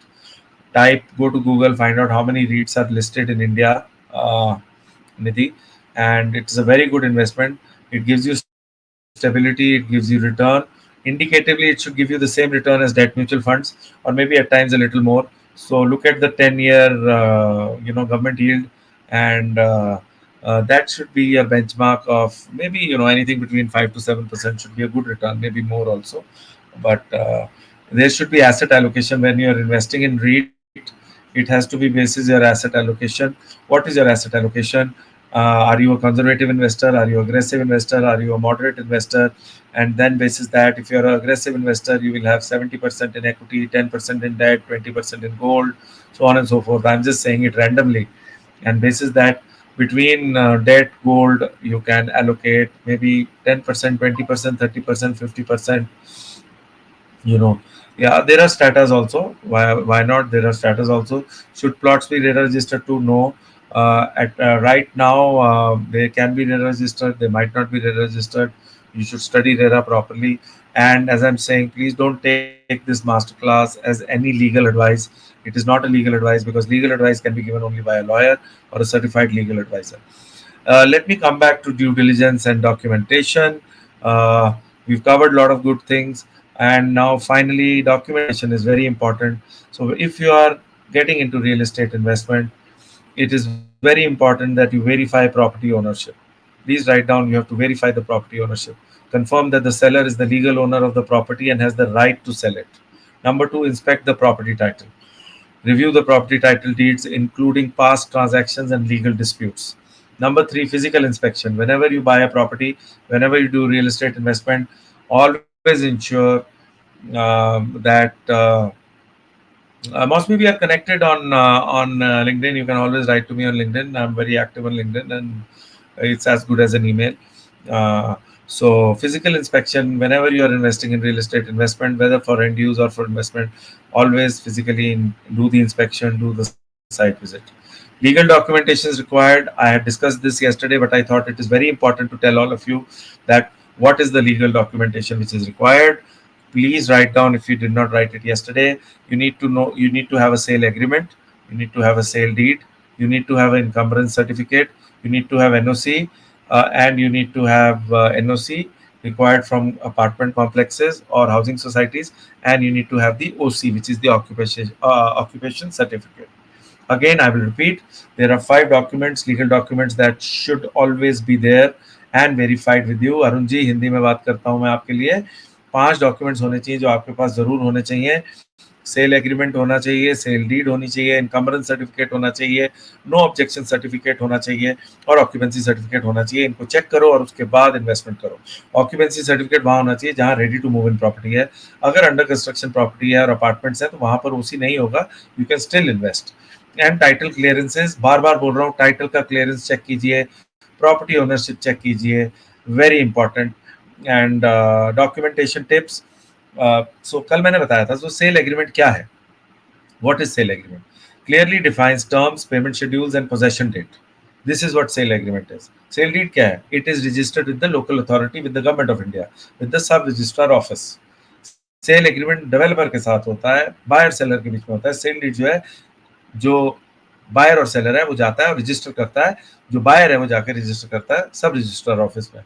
Go to Google, find out how many REITs are listed in India, Nidhi, and it's a very good investment. It gives you stability, it gives you return. Indicatively, it should give you the same return as debt mutual funds, or maybe at times a little more. So look at the 10-year, government yield, and that should be a benchmark of maybe anything between 5 to 7% should be a good return, maybe more also. But there should be asset allocation when you are investing in REIT. It has to be basis your asset allocation. What is your asset allocation? Are you a conservative investor? Are you aggressive investor? Are you a moderate investor? And then basis that, if you're an aggressive investor, you will have 70% in equity, 10% in debt, 20% in gold, so on and so forth. I'm just saying it randomly. And basis that, between debt, gold, you can allocate maybe 10%, 20%, 30%, 50%. you know. Yeah, there are status also. Why not? There are status also. Should plots be rare registered to? No. At Right now, they can be rare registered, they might not be rare registered. You should study RERA properly. And as I'm saying, please don't take this masterclass as any legal advice. It is not a legal advice, because legal advice can be given only by a lawyer or a certified legal advisor. Let me come back to due diligence and documentation. We've covered a lot of good things, and now finally, documentation is very important. So, if you are getting into real estate investment, it is very important that you verify property ownership. Please write down, you have to verify the property ownership. Confirm that the seller is the legal owner of the property and has the right to sell it. Number two, inspect the property title. Review the property title deeds, including past transactions and legal disputes. Number three, physical inspection. Whenever you buy a property, whenever you do real estate investment, always ensure that mostly we are connected on LinkedIn. You can always write to me on LinkedIn. I'm very active on LinkedIn, and it's as good as an email. Uh, so physical inspection, whenever you are investing in real estate investment, whether for end use or for investment, always physically do the inspection, do the site visit. Legal documentation is required. I had discussed this yesterday, but I thought it is very important to tell all of you that what is the legal documentation which is required. Please write down, if you did not write it yesterday. You need to know, you need to have a sale agreement, you need to have a sale deed, you need to have an encumbrance certificate, you need to have NOC, and you need to have NOC required from apartment complexes or housing societies, and you need to have the OC, which is the occupation certificate. Again, I will repeat, there are 5 documents, legal documents, that should always be there and verified with you. Arun ji, Hindi में बात करता हूँ मैं आपके लिए. 5 documents होने चाहिए जो आपके पास जरूर होने चाहिए. सेल एग्रीमेंट होना चाहिए, सेल डीड होनी चाहिए, इनकम्बरेंस सर्टिफिकेट होना चाहिए, नो ऑब्जेक्शन सर्टिफिकेट होना चाहिए, और ऑक्यूपेंसी सर्टिफिकेट होना चाहिए. इनको चेक करो और उसके बाद इन्वेस्टमेंट करो. ऑक्यूपेंसी सर्टिफिकेट वहां होना चाहिए जहां ready to move in property है. अगर अंडर कंस्ट्रक्शन प्रॉपर्टी है और अपार्टमेंट्स है तो वहां पर ओसी नहीं होगा. You can still invest. And title clearances, बार बार बोल रहा हूँ, टाइटल का क्लियरेंस चेक कीजिए, प्रॉपर्टी ओनरशिप चेक कीजिए, very important. And documentation tips. So कल मैंने बताया था, सो सेल एग्रीमेंट क्या है. What is sale agreement? Clearly defines terms, payment schedules and possession date. This is what sale agreement is. Sale deed क्या है? It is registered with the local authority, with the government of India, with the sub registrar office. Sale agreement developer के साथ होता है, buyer seller के बीच में होता है. सेल डीड जो है, जो बायर और सेलर है वो जाता है और रजिस्टर करता है. जो बायर है वो जाकर रजिस्टर करता है सब रजिस्टर ऑफिस में.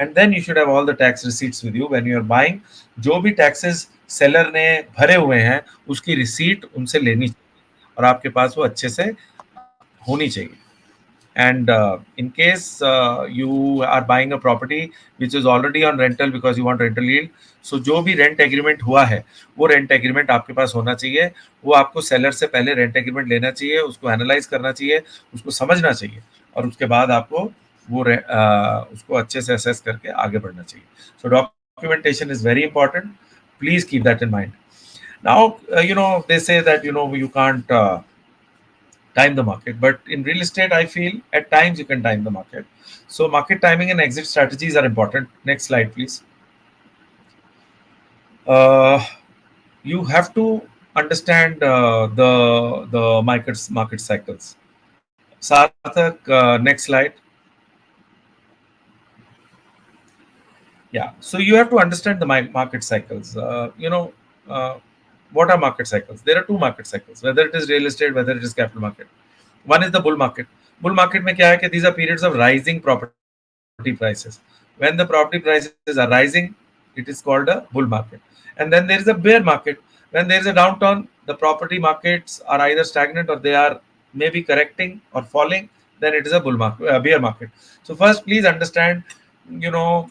And then you should have all the tax receipts with you when you are buying. जो भी टैक्सेस सेलर ने भरे हुए हैं उसकी रिसीट उनसे लेनी चाहिए और आपके पास वो अच्छे से होनी चाहिए. And in case you are buying a property which is already on rental because you want rental yield, so जो भी रेंट एग्रीमेंट हुआ है वो रेंट एग्रीमेंट आपके पास होना चाहिए. वो आपको सेलर से पहले रेंट एग्रीमेंट लेना चाहिए, उसको एनालाइज करना चाहिए, उसको समझना चाहिए, और उसके बाद आपको वो उसको अच्छे से असेस करके आगे बढ़ना चाहिए. So documentation is very important. Please keep that in mind. Now they say that you can't time the market, but in real estate I feel at times you can time the market. So market timing and exit strategies are important. Next slide please. uh, you have to understand the market cycles. Sarthak, next slide. Yeah, so you have to understand the market cycles. Uh, what are market cycles? There are 2 market cycles, whether it is real estate, whether it is capital market. One is the bull market. Bull market में क्या है कि these are periods of rising property prices. When the property prices are rising, it is called a bull market. And then there is a bear market. When there is a downturn, the property markets are either stagnant or they are maybe correcting or falling. Then it is a bull market, bear market. So first, please understand,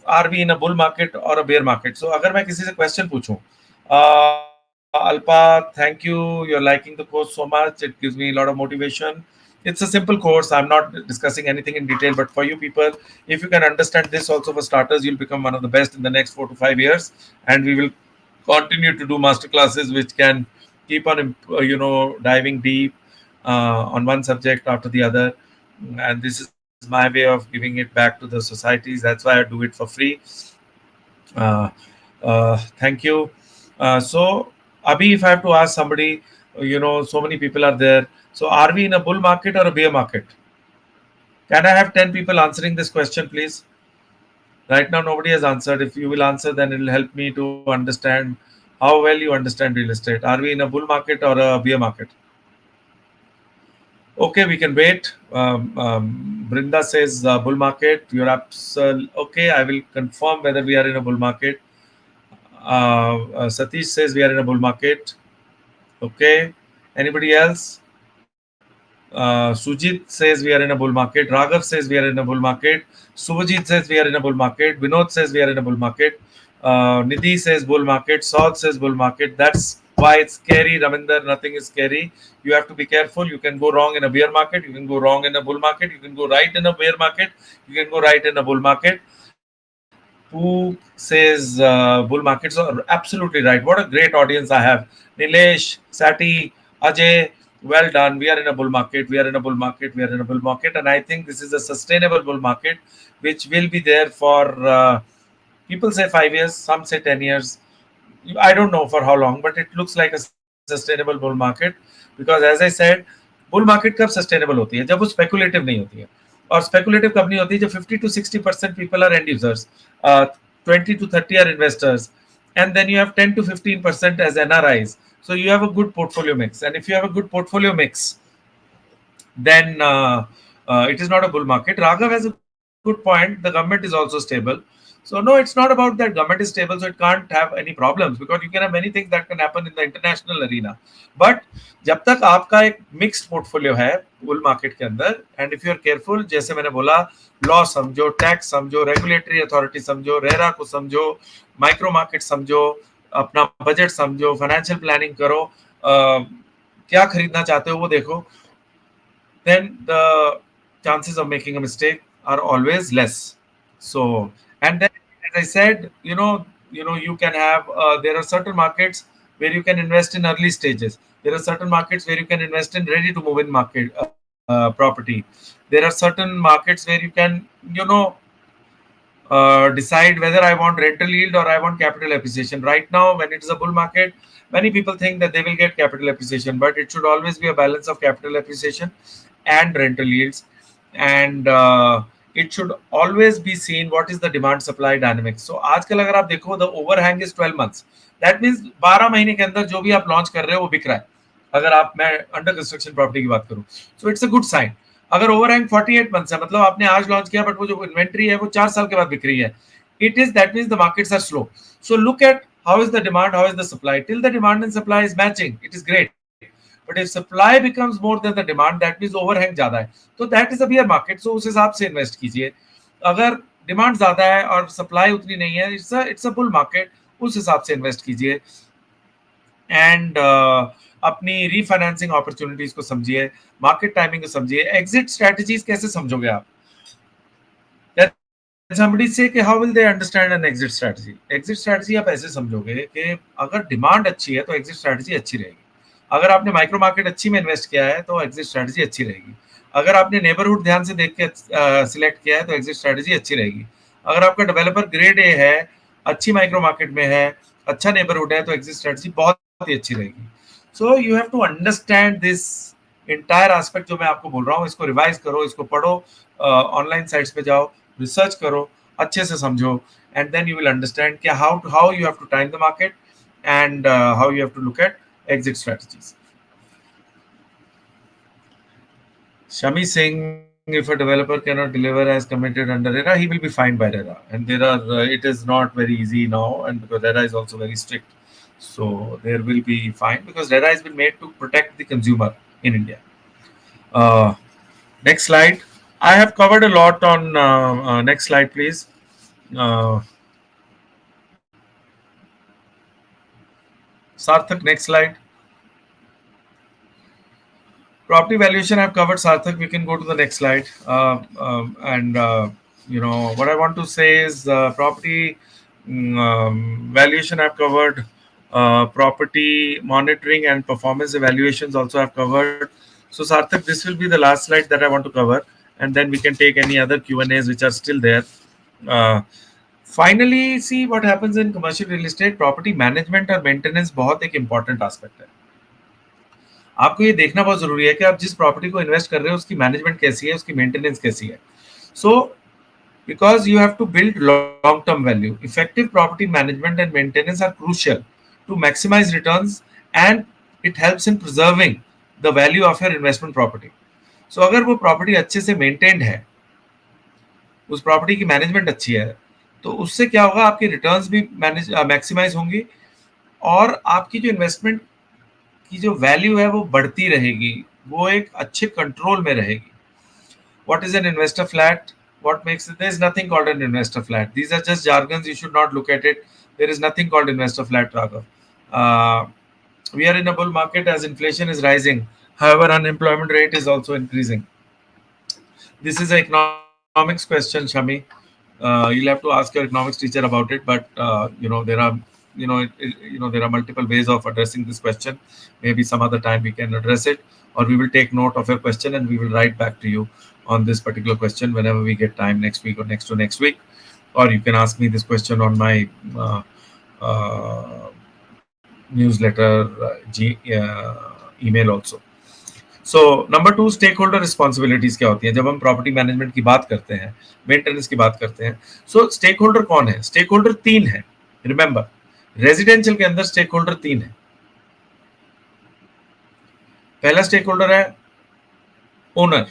are we in a bull market or a bear market? So अगर मैं किसी से question पूछूं, Alpa, thank you. You're liking the course so much. It gives me a lot of motivation. It's a simple course. I'm not discussing anything in detail, but for you people, if you can understand this also for starters, you'll become one of the best in the next 4 to 5 years. And we will continue to do master classes which can keep on, diving deep on one subject after the other. And this is my way of giving it back to the societies. That's why I do it for free. Uh, Thank you. So, Abhi, if I have to ask somebody, so many people are there. So, are we in a bull market or a bear market? Can I have 10 people answering this question, please? Right now, nobody has answered. If you will answer, then it will help me to understand how well you understand real estate. Are we in a bull market or a bear market? Okay, we can wait. Brinda says bull market. You're absolutely okay. I will confirm whether we are in a bull market. Satish says we are in a bull market. Okay. Anybody else? Sujit says we are in a bull market. Raghav says we are in a bull market. Subhajit says we are in a bull market. Vinod says we are in a bull market. Nidhi says bull market. Saud says bull market. That's why it's scary. Raminder, nothing is scary. You have to be careful. You can go wrong in a bear market. You can go wrong in a bull market. You can go right in a bear market. You can go right in a bull market. Who says bull markets are absolutely right. What a great audience I have. Nilesh, Sati, Ajay, well done. We are in a bull market. We are in a bull market. We are in a bull market. And I think this is a sustainable bull market, which will be there for people say 5 years, some say 10 years. I don't know for how long, but it looks like a sustainable bull market because, as I said, bull market कब sustainable होती है? जब वो speculative नहीं होती है. और speculative कब नहीं होती है? जब 50 to 60% people are end users, 20 to 30 are investors, and then you have 10 to 15% as NRIs. So you have a good portfolio mix, and if you have a good portfolio mix, then it is not a bull market. Raghav has a good point. The government is also stable. So no, it's not about that government is stable, so it can't have any problems because you can have many things that can happen in the international arena. But जब तक आपका एक mixed portfolio है bull market के अंदर, and if you are careful, जैसे मैंने बोला, लॉ समझो, टैक्स समझो, रेगुलेटरी अथॉरिटी समझो, रेरा को समझो, माइक्रो मार्केट समझो, अपना बजट समझो, फाइनेंशियल प्लानिंग करो, क्या खरीदना चाहते हो वो देखो, then the chances of making a mistake are always less. So, and then as I said, you can have there are certain markets where you can invest in early stages. There are certain markets where you can invest in ready to move in market property. There are certain markets where you can decide whether I want rental yield or I want capital appreciation. Right now, when it is a bull market, many people think that they will get capital appreciation, but it should always be a balance of capital appreciation and rental yields. And it should always be seen what is the demand supply dynamics. So आजकल अगर आप देखो, the overhang is 12 months. That means 12 महीने के अंदर जो भी आप लॉन्च कर रहे हो वो बिक रहा है. अगर आप मैं अंडर कंस्ट्रक्शन प्रॉपर्टी की बात करूं, so it's a good sign. अगर ओवरहैंग 48 मंथ्स है, मतलब आपने आज लॉन्च किया बट वो जो इन्वेंट्री है वो 4 साल के बाद बिक रही है, it is that means the markets are slow. So look at how is the demand, how is the supply. Till the demand and supply is matching, it is great. But if supply becomes more than the demand, that means overhang ज्यादा है, तो that is a bear market. So उस हिसाब से invest कीजिए. अगर demand ज्यादा है और सप्लाई उतनी नहीं है, इट्स अ बुल मार्केट, उस हिसाब से इन्वेस्ट कीजिए. एंड अपनी रीफाइनेंसिंग अपॉर्चुनिटीज को समझिए, मार्केट टाइमिंग को समझिए, एग्जिट स्ट्रेटजीज कैसे समझोगे आप. Then somebody say कि how will they understand an exit strategy? Exit strategy आप ऐसे समझोगे कि अगर डिमांड अच्छी है तो एग्जिट स्ट्रेटजी अच्छी रहेगी. अगर आपने माइक्रो मार्केट अच्छी में इन्वेस्ट किया है तो एग्जिट स्ट्रेटजी अच्छी रहेगी. अगर आपने नेबरहुड ध्यान से देख के सिलेक्ट किया है तो एग्जिट स्ट्रेटजी अच्छी रहेगी. अगर आपका डेवलपर ग्रेड ए है, अच्छी माइक्रो मार्केट में है, अच्छा नेबरहुड है, तो एग्जिट स्ट्रेटजी बहुत ही अच्छी रहेगी. So you have to understand this entire aspect. जो मैं आपको बोल रहा हूँ इसको रिवाइज करो, इसको पढ़ो, ऑनलाइन साइट्स पे जाओ, रिसर्च करो, अच्छे से समझो, and then you will understand कि how you have to time the market and how you have to look at exit strategies. Shami Singh, if a developer cannot deliver as committed under RERA, he will be fined by RERA. And there are, it is not very easy now, and because RERA is also very strict. So there will be fine because RERA has been made to protect the consumer in India. Uh, Next slide. I have covered a lot on, next slide, please. Uh, Sarthak, next slide. Property valuation I've covered, Sarthak. We can go to the next slide. And what I want to say is property valuation I've covered. Property monitoring and performance evaluations also I've covered. So Sarthak, this will be the last slide that I want to cover, and then we can take any other Q&As which are still there. Uh, finally see what happens in commercial real estate, property management और maintenance बहुत एक important aspect है। आपको ये देखना बहुत जरूरी है कि आप जिस प्रॉपर्टी को इन्वेस्ट कर रहे हो उसकी मैनेजमेंट कैसी है, उसकी मेंटेनेंस कैसी है। सो because you have to build long term value, effective property management and maintenance are crucial to maximize returns, and it helps in preserving the value of your investment property. So अगर वो property अच्छे से maintained है, उस property की management अच्छी है, तो उससे क्या होगा, आपकी रिटर्न्स भी मैनेज मैक्सिमाइज होंगी, और आपकी जो इन्वेस्टमेंट की जो वैल्यू है वो बढ़ती रहेगी, वो एक अच्छे कंट्रोल में रहेगी। What is an investor flat? What makes it? There is nothing called an investor flat. These are just jargons. You should not look at it. There is nothing called investor flat, Raghav. Uh, we are in a bull market as inflation is rising. However, unemployment rate is also increasing. This is an economics question, Shami. You'll have to ask your economics teacher about it. But there are there are multiple ways of addressing this question. Maybe some other time we can address it, or we will take note of your question and we will write back to you on this particular question whenever we get time, next week or next week. Or you can ask me this question on my uh, newsletter, email also. So number two, stakeholder responsibilities क्या होती है जब हम property management की बात करते हैं, maintenance की बात करते हैं। सो स्टेक होल्डर कौन है? स्टेक होल्डर तीन है। रिमेंबर, रेजिडेंशियल के अंदर स्टेक होल्डर तीन है। पहला स्टेक होल्डर है owner,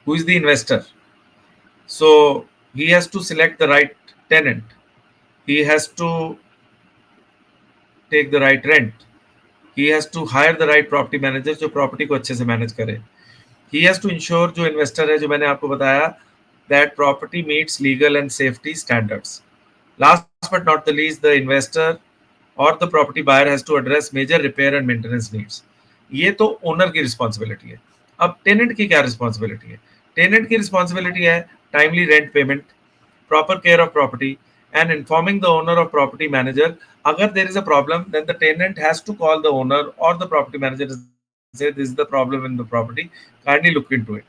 who is the investor. So he has to select the right tenant, he has to take the right rent, he has to hire the right property manager जो property को अच्छे से manage करे। He has to ensure, जो investor है, जो मैंने आपको बताया, that property meets legal and safety standards. Last but not the least, the investor or the property buyer has to address major repair and maintenance needs. ये तो owner की responsibility है। अब टेनेंट की क्या रिस्पॉन्सिबिलिटी है? टेनेंट की responsibility है timely rent payment, proper care of property, and informing the owner of property manager. Agar there is a problem, then the tenant has to call the owner or the property manager and say this is the problem in the property, kindly look into it.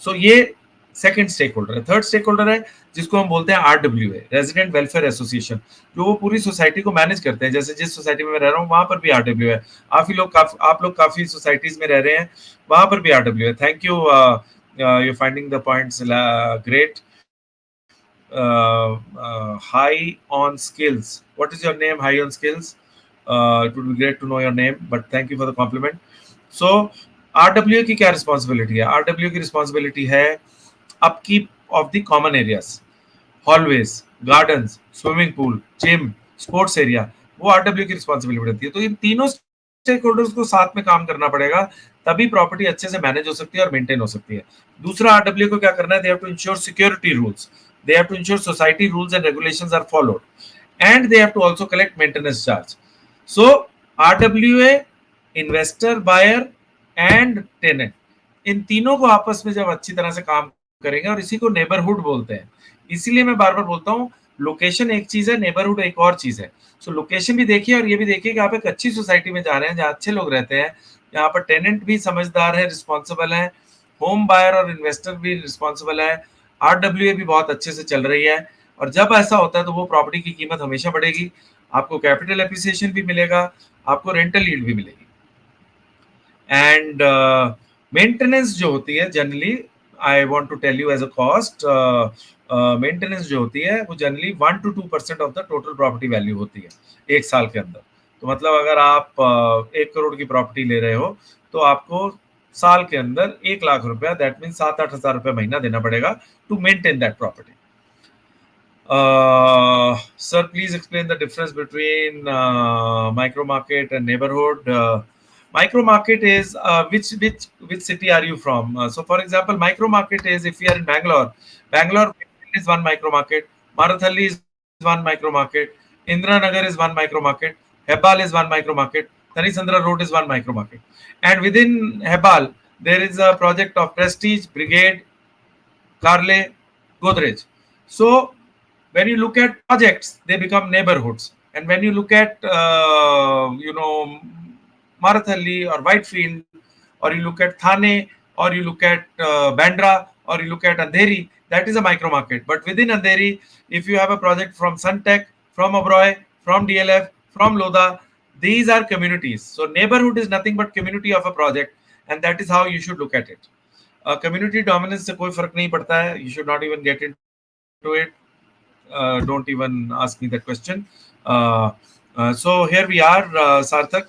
So ये second stake holder है। Third stake holder है जिसको हम बोलते हैं RWA, resident welfare association, जो वो पूरी सोसाइटी को मैनेज करते हैं। जैसे जिस सोसाइटी में मैं रह रहा हूँ वहां पर भी RWA है। आप लोग काफी सोसाइटीज में रह रहे हैं, वहां पर भी RWA है। Thank you, you finding the points great. High on skills. What is your name? High on skills. It would be great to know your name, but thank you for the compliment. So, RWA की क्या responsibility है? RWA की responsibility है upkeep of the common areas, hallways, gardens, swimming pool, gym, sports area, वो RWA की responsibility होती है। तो इन तीनों स्टेक होल्डर्स को साथ में काम करना पड़ेगा, तभी प्रॉपर्टी अच्छे से मैनेज हो सकती है और मेंटेन हो सकती है। दूसरा, RWA को क्या करना है? They have to ensure security rules, they have to ensure society rules and regulations are followed, and they have to also collect maintenance charge. So RWA, investor, buyer and tenant, इन तीनों को आपस में जब अच्छी तरह से काम करेंगे, और इसी को नेबरहुड बोलते हैं। इसीलिए मैं बार बार बोलता हूँ, लोकेशन एक चीज है, नेबरहुड एक और चीज है। सो लोकेशन भी देखिए और ये भी देखिए कि आप एक अच्छी सोसाइटी में जा रहे हैं जहाँ अच्छे लोग रहते हैं, यहाँ पर टेनेंट भी समझदार है, रिस्पॉन्सिबल है, होम बायर और इन्वेस्टर भी रिस्पॉन्सिबल है, RWA भी बहुत अच्छे से चल रही है। और जब ऐसा होता है तो वो प्रॉपर्टी की कीमत हमेशा बढ़ेगी, आपको कैपिटल एप्रिसिएशन भी मिलेगा, आपको रेंटल यील्ड भी मिलेगी। एंड मेंटेनेंस जो होती है generally, I want to tell you as a cost, maintenance जो होती है वो generally 1 to 2% of the total property value होती है एक साल के अंदर। तो मतलब अगर आप 1 करोड़ की प्रॉपर्टी ले रहे हो तो आपको साल के अंदर 1 लाख रुपया, दैट मीन 7-8 हजार रुपया महीना देना पड़ेगा to maintain that property. Sir, please explain the difference between micro market and neighborhood. Micro market is which city are you from? So, for example, micro market is if you are in Bangalore, Bangalore is one micro market, Marathalli is one micro market, Indranagar is one micro market, Hebbal is one micro market, Tanisandra Road is one micro market, and within Hebbal there is a project of Prestige, Brigade, Carle, Godrej. So when you look at projects, they become neighborhoods. And when you look at, Marathalli or Whitefield, or you look at Thane, or you look at Bandra, or you look at Andheri, that is a micro market. But within Andheri, if you have a project from Suntech, from Abroy, from DLF, from Lodha, these are communities. So neighborhood is nothing but community of a project, and that is how you should look at it. Community dominance से कोई फर्क नहीं पड़ता है. You should not even get into it. Don't even ask me that question. Uh, so here we are, Sarthak.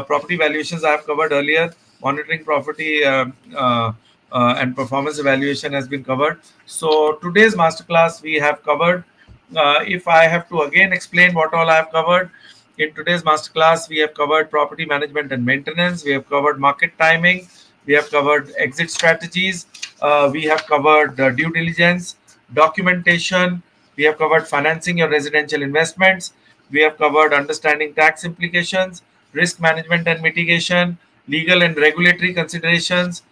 Property valuations I have covered earlier. Monitoring property and performance evaluation has been covered. So today's masterclass we have covered. If I have to again explain what all I have covered, in today's masterclass we have covered property management and maintenance. We have covered market timing. We have covered exit strategies. We have covered due diligence, documentation. We have covered financing your residential investments. We have covered understanding tax implications, risk management and mitigation, legal and regulatory considerations.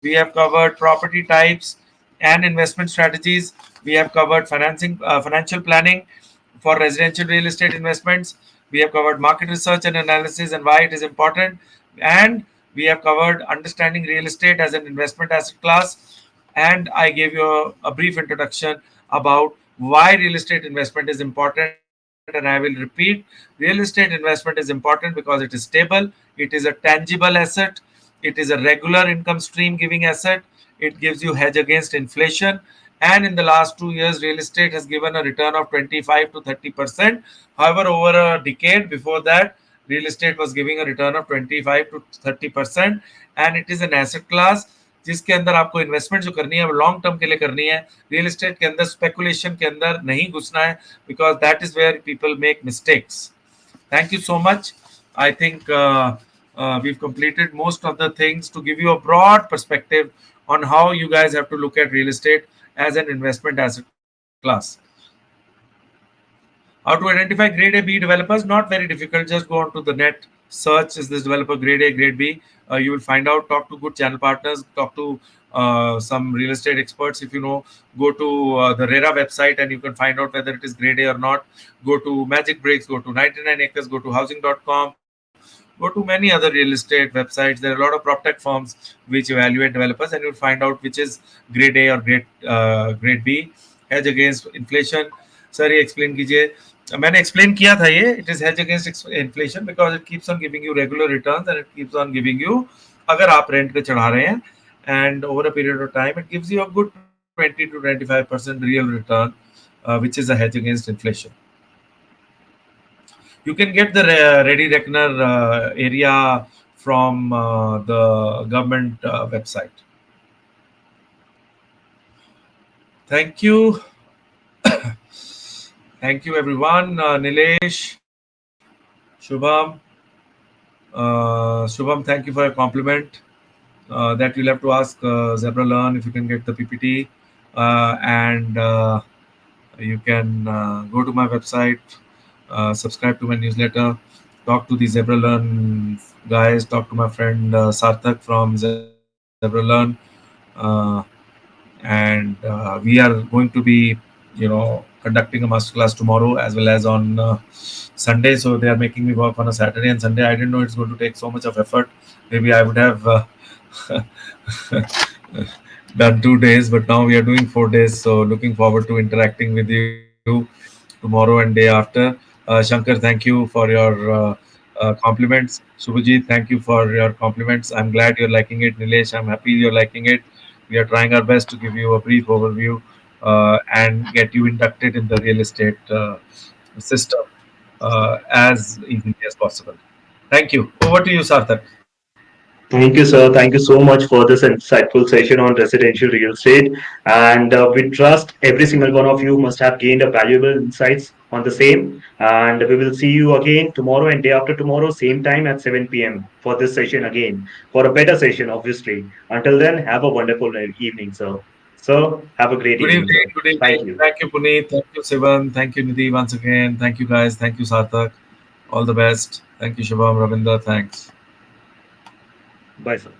We have covered property types and investment strategies. We have covered financial planning for residential real estate investments. We have covered market research and analysis and why it is important. And we have covered understanding real estate as an investment asset class. And I gave you a brief introduction about why real estate investment is important. And I will repeat, real estate investment is important because it is stable, it is a tangible asset, it is a regular income stream giving asset, it gives you hedge against inflation. And in the last 2 years, real estate has given a return of 25 to 30%. However, over a decade before that, real estate was giving a return of 25 to 30%. And it is an asset class जिसके अंदर आपको investment जो करनी है वो long term के लिए करनी है. रियल एस्टेट के अंदर स्पेकुलेशन के अंदर नहीं घुसना है, because that is where people make mistakes. Thank you so much. I think we've completed most of the things to give you a broad perspective on how you guys have to look at real estate as an investment asset class. How to identify grade A, B developers? Not very difficult. Just go onto the net, search is this developer grade A, grade B. You will find out. Talk to good channel partners. Talk to some real estate experts. If you know, go to the RERA website and you can find out whether it is grade A or not. Go to Magic Bricks. Go to 99 Acres. Go to housing.com. Go to many other real estate websites. There are a lot of PropTech firms which evaluate developers, and you'll find out which is grade A or grade B. Hedge against inflation. Sir ये explain कीजिए. मैंने explain किया था ये. It is hedge against inflation because it keeps on giving you regular returns and it keeps on giving you, अगर आप rent पे चढ़ा रहे हैं, and over a period of time it gives you a good 20 to 25% real return, which is a hedge against inflation. You can get the ready reckoner area from the government website. Thank you. Thank you, everyone. Nilesh, Shubham, Shubham, thank you for your compliment. That you'll have to ask Zebra Learn if you can get the PPT, and you can go to my website, subscribe to my newsletter, talk to the Zebra Learn guys, talk to my friend Sarthak from Zebra Learn. Uh, and we are going to be, conducting a masterclass tomorrow as well as on Sunday. So they are making me work on a Saturday and Sunday. I didn't know it's going to take so much of effort. Maybe I would have done 2 days, but now we are doing 4 days. So looking forward to interacting with you tomorrow and day after. Shankar, thank you for your compliments. Subhajit, thank you for your compliments. I'm glad you're liking it. Nilesh, I'm happy you're liking it. We are trying our best to give you a brief overview and get you inducted in the real estate system as easily as possible. Thank you. Over to you, Sarthak. Thank you, sir. Thank you so much for this insightful session on residential real estate. And we trust every single one of you must have gained a valuable insights on the same. And we will see you again tomorrow and day after tomorrow, same time at 7 p.m. for this session again, for a better session, obviously. Until then, have a wonderful evening, sir. So, have a great Good evening, evening. sir. Good Thank evening. you. Thank you, Puneet. Thank you, Sivan. Thank you, Nidhi, once again. Thank you, guys. Thank you, Sarthak. All the best. Thank you, Shubham, Ravinder. Thanks. Bye, sir.